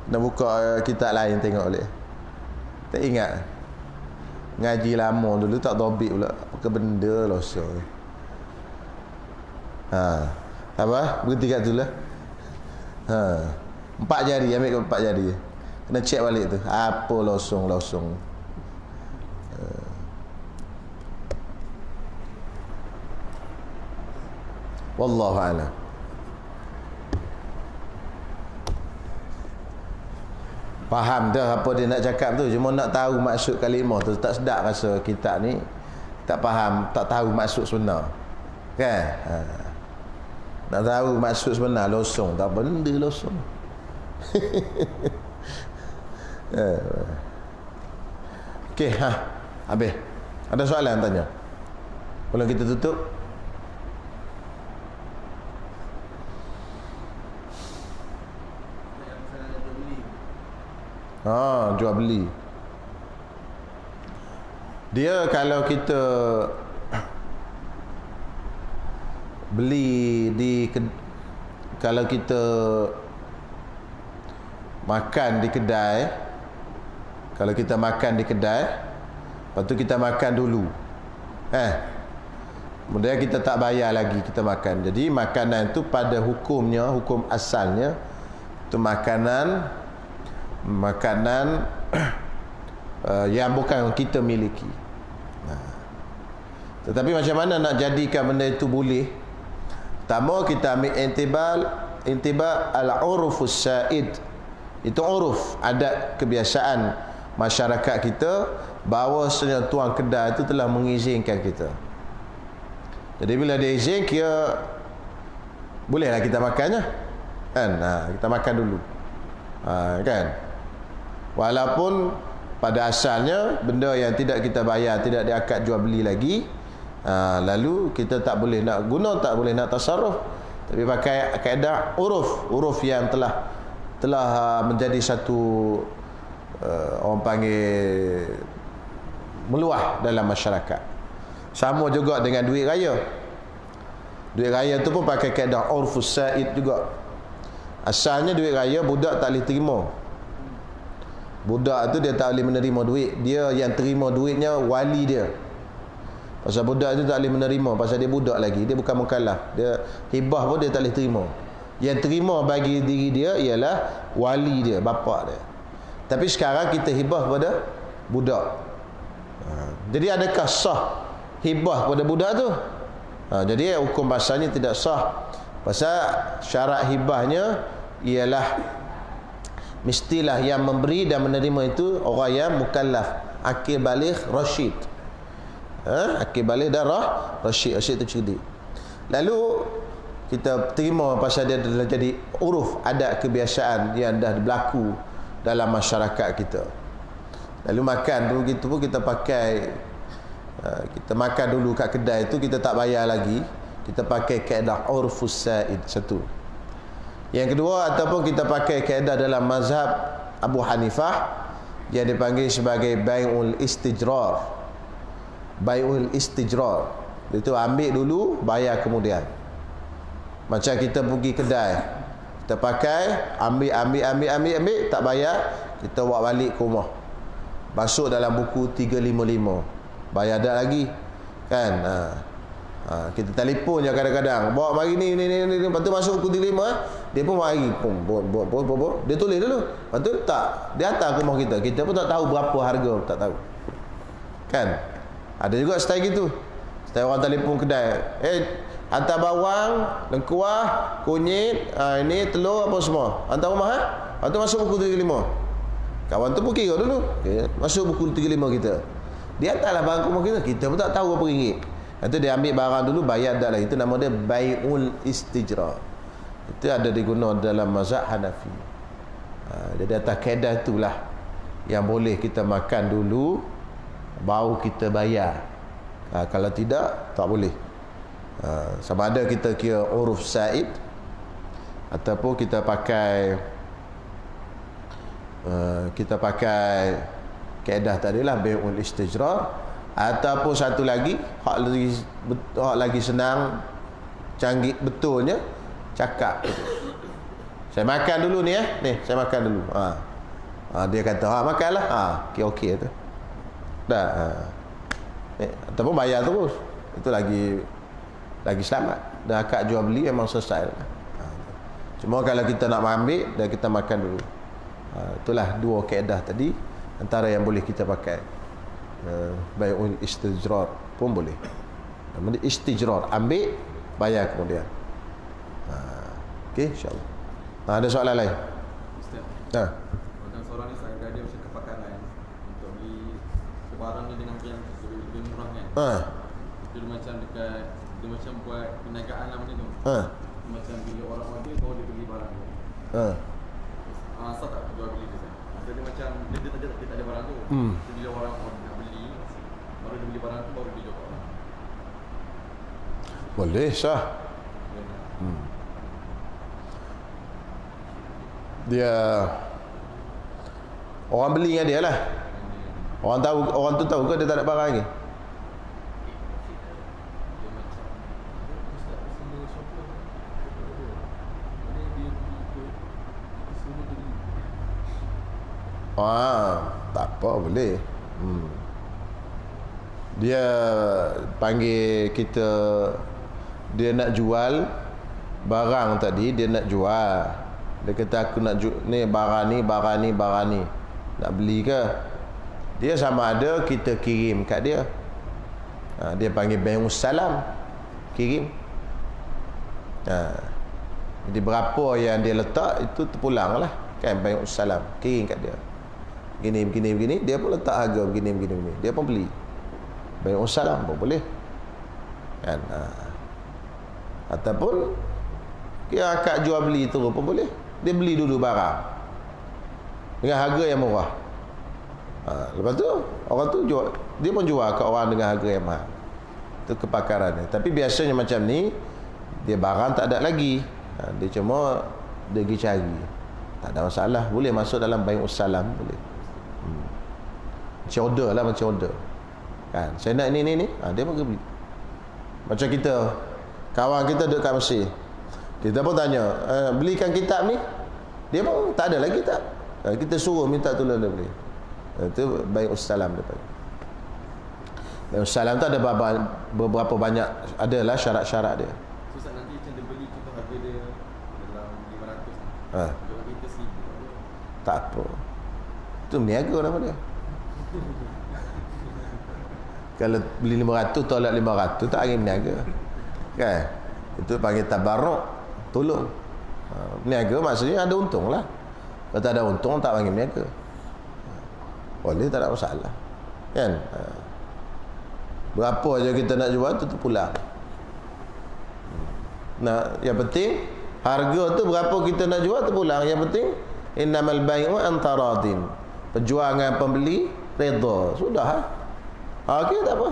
[SPEAKER 1] Nak buka kitab lain tengok boleh. Tak ingat. Ngaji lama dulu tak dobit pula. Apa benda losong ni? Apa? Berhenti kat tu lah. 4 jari, ambil ke 4 jari. Kena check balik tu. Apa losong? Wallahu a'lam. Faham dah apa dia nak cakap tu, cuma nak tahu maksud kalimah tu. Tak sedap rasa kitab ni tak faham, tak tahu maksud sebenar. Kan? Nak tahu maksud sebenar losong, tak benda losong. Okey, habis. Ada soalan tanya? Kalau kita tutup. Jual beli. Dia kalau kita beli kalau kita makan di kedai, lepas tu kita makan dulu, kemudian kita tak bayar lagi, kita makan. Jadi makanan itu pada hukumnya, hukum asalnya itu makanan yang bukan kita miliki. Tetapi macam mana nak jadikan benda itu boleh? Pertama kita ambil intibar al-urufus sa'id. Itu uruf, adat kebiasaan masyarakat kita, bahawa tuan kedai itu telah mengizinkan kita. Jadi bila dia izin, kira bolehlah kita makannya, kan? Kita makan dulu, kan? Walaupun pada asalnya benda yang tidak kita bayar, tidak diakad jual beli lagi, lalu kita tak boleh nak guna, tak boleh nak tasarruf, tapi pakai kaedah uruf yang telah menjadi satu orang panggil meluah dalam masyarakat. Sama juga dengan duit raya. Duit raya tu pun pakai kaedah urfus sa'id juga. Asalnya duit raya budak tak boleh terima. Budak tu dia tak boleh menerima duit. Dia yang terima duitnya wali dia. Pasal budak tu tak boleh menerima, pasal dia budak lagi, dia bukan mukallaf. Dia hibah pun dia tak boleh terima. Yang terima bagi diri dia ialah wali dia, bapa dia. Tapi sekarang kita hibah pada budak. Jadi adakah sah hibah pada budak tu? Jadi hukum pasalnya tidak sah. Pasal syarat hibahnya ialah mestilah yang memberi dan menerima itu orang yang mukallaf, akil baligh rasyid. Akil baligh dan rasyid itu cerdik. Lalu kita terima pasal dia adalah jadi uruf, adat kebiasaan yang dah berlaku dalam masyarakat kita. Lalu makan dulu gitu pun kita pakai, kita makan dulu kat kedai tu, kita tak bayar lagi, kita pakai kaedah urfus sa'id. Satu. Yang kedua, ataupun kita pakai kaedah dalam mazhab Abu Hanifah yang dipanggil sebagai bai'ul istijrar. Bai'ul istijrar, itu ambil dulu, bayar kemudian. Macam kita pergi kedai, kita pakai, ambil, tak bayar, kita bawa balik ke rumah, masuk dalam buku 355, bayar dah lagi kan. Kita telefon je kadang-kadang, bawa mari ni, lepas tu masuk buku 355, dia pun mari dia tulis dulu, lepas tu tak, dia hantar ke rumah kita, kita pun tak tahu berapa harga, tak tahu kan. Ada juga style gitu, style orang telefon kedai, hantar bawang, lengkuah, kunyit, ini telur apa semua, hantar rumah lepas tu masuk buku 355. Kawan tu pun kira dulu, masuk buku 355 kita, dia hantarlah barang ke rumah kita, kita pun tak tahu berapa ringgit. Lepas tu dia ambil barang dulu, bayar dah lah. Itu nama dia bai'ul istijrar. Itu ada digunakan dalam mazhab Hanafi. Jadi atas kaedah itulah yang boleh kita makan dulu, baru kita bayar. Kalau tidak, tak boleh. Sama ada kita kira uruf sa'id, ataupun kita pakai kaedah tadilah bai'ul istijrar. Ataupun satu lagi, hak lagi senang, canggih betulnya, cakap gitu. Saya makan dulu ni ni saya makan dulu. Dia kata makanlah. Okey tu. Dah. Ataupun bayar terus. Itu lagi selamat. Dah akad jual beli memang selesai. Cuma kalau kita nak ambil, dah kita makan dulu. Itulah dua kaedah tadi antara yang boleh kita pakai. Bai'ul istijrar pun boleh. Nama dia istijrar, ambil, bayar kemudian. Okey, insya-Allah. Ada soalan lain?
[SPEAKER 4] Ustaz. Macam seorang ni saya ada macam kepakaran untuk beli barang ni dengan yang lebih murah kan. Dia macam dekat, dia macam buat perniagaan lah macam tu. Macam bila orang order baru dia beli barang tu. Asal tak jual beli dia. Jadi macam dia tak ada barang tu. Jadi bila orang order nak beli, baru dia beli barang tu, baru dia jual orang.
[SPEAKER 1] Boleh, sah. Dia orang beli dengan dia lah. Orang tu tahu ke dia tak ada barang lagi? Tak apa, boleh. Dia panggil kita, dia nak jual barang tadi, dia nak jual. Dia kata aku nak ni barang ni nak beli ke? Dia sama ada kita kirim kat dia. Dia panggil bai'us salam, kirim. Jadi berapa yang dia letak itu terpulang lah kan, bai'us salam, kirim kat dia. Begini, dia pun letak harga begini. Dia pun beli. Bai'us salam pun boleh. Kan? Ataupun kira akad jual beli tu pun boleh. Dia beli dulu barang dengan harga yang murah. Lepas tu orang tu jual, dia pun jual ke orang dengan harga yang mahal. Itu kepakarannya. Tapi biasanya macam ni, dia barang tak ada lagi, dia cuma dia pergi cari, tak ada masalah, boleh masuk dalam bai'us salam, boleh. Macam order lah, macam order kan, saya nak ni, dia pun beli. Macam kita, kawan kita duduk kat Mesir, kita pun tanya, belikan kitab ni, dia pun tak ada lagi kitab, kita suruh minta tolong dia beli. Itu bai'us salam dia panggil. Bai'us salam tu ada beberapa banyak, adalah syarat-syarat dia.
[SPEAKER 4] Susah nanti macam dia beli contoh harga dia dalam 500. Kalau kita
[SPEAKER 1] tak apa, itu meniaga nama dia. Kalau beli 500 tolak 500, tak angin meniaga kan. Itu panggil tabarruk, tolong. Meniaga maksudnya ada untung lah. Kalau tak ada untung, tak panggil meniaga. Boleh, tak ada masalah kan. Berapa aja kita nak jual tu terpulang. Nah, yang penting harga tu berapa kita nak jual terpulang. Yang penting innamal bai'u antaradin, perjuangan pembeli redha, sudah. Okey, tak apa,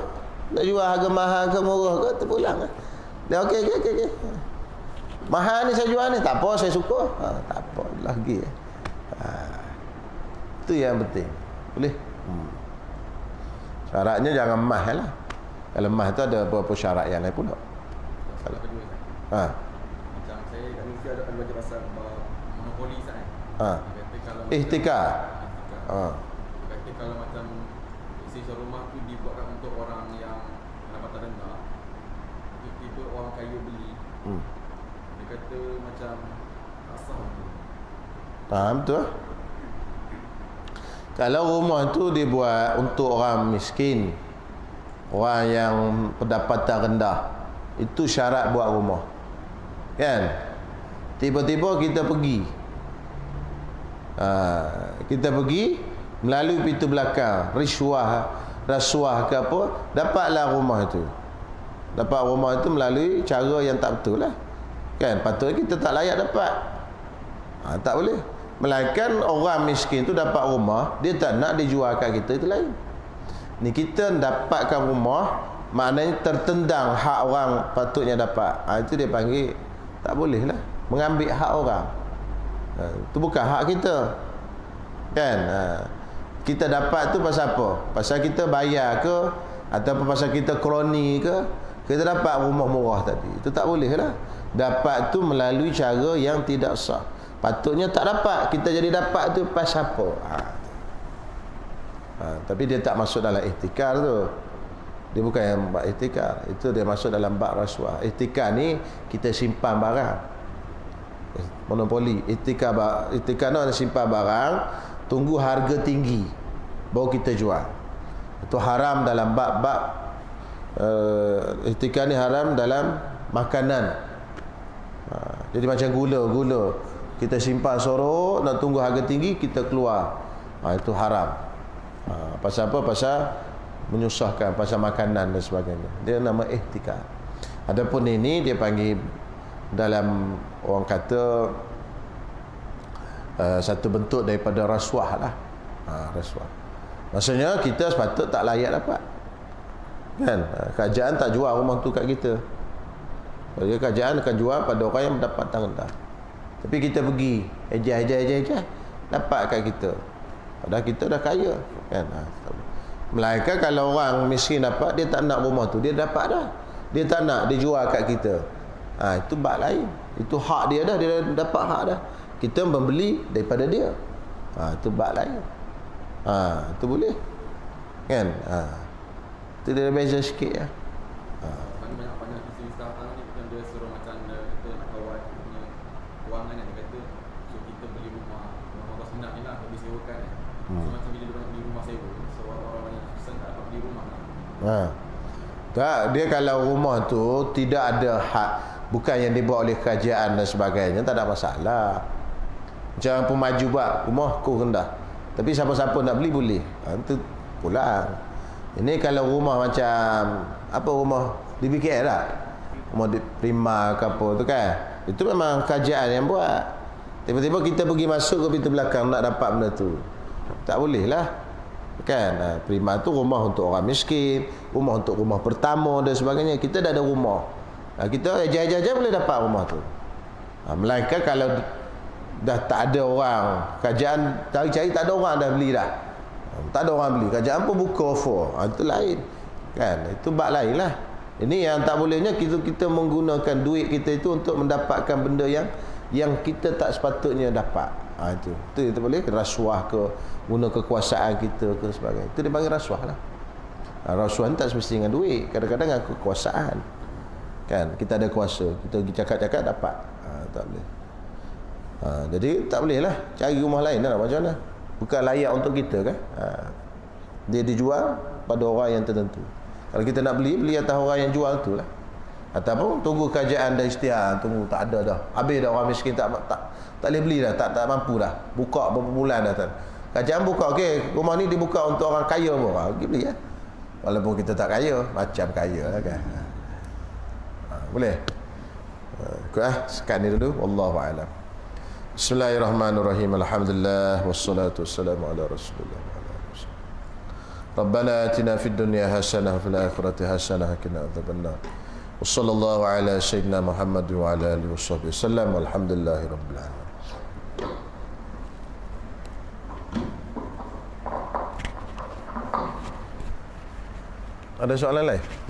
[SPEAKER 1] nak jual harga mahal ke murah ke terpulang. Dia okey. Mahal ni saya jual ni. Tak apa, saya suka. Tak apa lagi. Itu yang penting. Boleh? Syaratnya jangan mahal lah. Kalau mahal tu ada beberapa syarat yang lain pula.
[SPEAKER 4] Salah kedua kan. Macam saya kat Malaysia ada baca pasal monopoli kan. Dia kata kalau
[SPEAKER 1] Ihtikar.
[SPEAKER 4] Dia kata kalau macam sesuatu rumah tu dibuatkan untuk orang yang pendapatan rendah, tiba-tiba orang kaya beli. Dia kata macam tak sah.
[SPEAKER 1] Betul. Kalau rumah tu dibuat untuk orang miskin, orang yang pendapatan rendah, itu syarat buat rumah. Kan? Tiba-tiba kita pergi. Kita pergi melalui pintu belakang, rasuah ke apa, dapatlah rumah itu. Dapat rumah itu melalui cara yang tak betul lah. Kan? Patutnya kita tak layak dapat. Tak boleh. Melainkan orang miskin tu dapat rumah, dia tak nak dijual kat kita, itu lain. Ni kita dapatkan rumah, maknanya tertendang hak orang patutnya dapat. Itu dia panggil tak boleh lah, mengambil hak orang. Itu bukan hak kita. Kan? Kita dapat tu pasal apa? Pasal kita bayar ke, ataupun pasal kita kroni ke, kita dapat rumah murah tadi. Itu tak boleh lah. Dapat tu melalui cara yang tidak sah. Patutnya tak dapat, kita jadi dapat tu pasal apa? Tapi dia tak masuk dalam ihtikar tu. Dia bukan yang bab ihtikar. Itu dia masuk dalam bab rasuah. Ihtikar ni kita simpan barang. Monopoli. Ihtikar ni ada simpan barang, tunggu harga tinggi baru kita jual. Itu haram dalam bab-bab ihtikar ni haram dalam makanan. Jadi macam gula. Kita simpan sorok, nak tunggu harga tinggi, kita keluar. Itu haram. Pasal apa? Pasal menyusahkan, pasal makanan dan sebagainya. Dia nama ihtikar. Adapun ini dia panggil dalam orang kata satu bentuk daripada rasuah lah. Rasuah. Maksudnya kita sepatut tak layak dapat. Kan? Kerajaan tak jual rumah tu kat kita. Jadi kerajaan akan jual pada orang yang pendapatan rendah. Tapi kita pergi ejah dapat kat kita. Padahal kita dah kaya, kan? Melainkan kalau orang miskin dapat, dia tak nak rumah tu, dia dapat dah. Dia tak nak dia jual kat kita. Itu bab lain. Itu hak dia dah, dia dapat hak dah. Kita membeli daripada dia. Itu bab lain. Itu boleh. Kan? Itu dia beza sikit ya.
[SPEAKER 4] Banyak isi sekarang ni bukan dia suruh macam kita nak kawal punya kewangan kan, dia kata so kita beli rumah kos minat ni lah, beli sewakan kan. So macam bila dia beli rumah sewa, so orang-orang yang susah tak dapat beli rumah lah.
[SPEAKER 1] Tak, dia kalau rumah tu tidak ada hak, bukan yang dibuat oleh kerajaan dan sebagainya, tak ada masalah. Macam pemaju buat rumah kos rendah, tapi siapa-siapa nak beli boleh. Itu pulang. Ini kalau rumah macam apa, rumah di BKL tak? Rumah di Prima ke apa tu kan? Itu memang kerajaan yang buat. Tiba-tiba kita pergi masuk ke pintu belakang nak dapat benda tu, tak boleh lah. Kan? Prima tu rumah untuk orang miskin, rumah untuk rumah pertama dan sebagainya. Kita dah ada rumah. Kita ejah-ejah boleh dapat rumah tu. Melainkan kalau dah tak ada orang, kerajaan cari-cari tak ada orang dah beli dah. Tak ada orang beli, kerajaan pun buka offer. Itu lain. Kan? Itu bab lain lah. Ini yang tak bolehnya kita menggunakan duit kita itu untuk mendapatkan benda yang kita tak sepatutnya dapat. Itu kita boleh rasuah ke, guna kekuasaan kita ke sebagainya. Itu dipanggil rasuah lah. Rasuah ni tak semestinya dengan duit, kadang-kadang dengan kekuasaan. Kan? Kita ada kuasa, kita pergi cakap-cakap dapat. Tak boleh. Jadi tak boleh lah cari rumah lain lah, macam mana? Bukan layak untuk kita kan? Dia dijual pada orang yang tertentu. Kalau kita nak beli atas orang yang jual tu lah. Ataupun tunggu kerajaan dah isytihar, tunggu tak ada dah. Habis dah, orang miskin tak boleh beli dah, tak mampu dah. Buka berapa bulan dah tak. Kerajaan buka, okey, rumah ni dibuka untuk orang kaya pun. Pergi beli ya. Walaupun kita tak kaya, macam kaya lah kan. Boleh? Sekat ni dulu. Wallahu a'lam. Bismillahirrahmanirrahim. Alhamdulillah wassalatu wassalamu ala Rasulillah. Rabbana atina fid dunya hasanah wa fil akhirati hasanah wa qina adzabannar. Wassallallahu ala sayyidina Muhammad wa ala alihi wasallam. Alhamdulillahirabbil alamin. Ada soalan lain?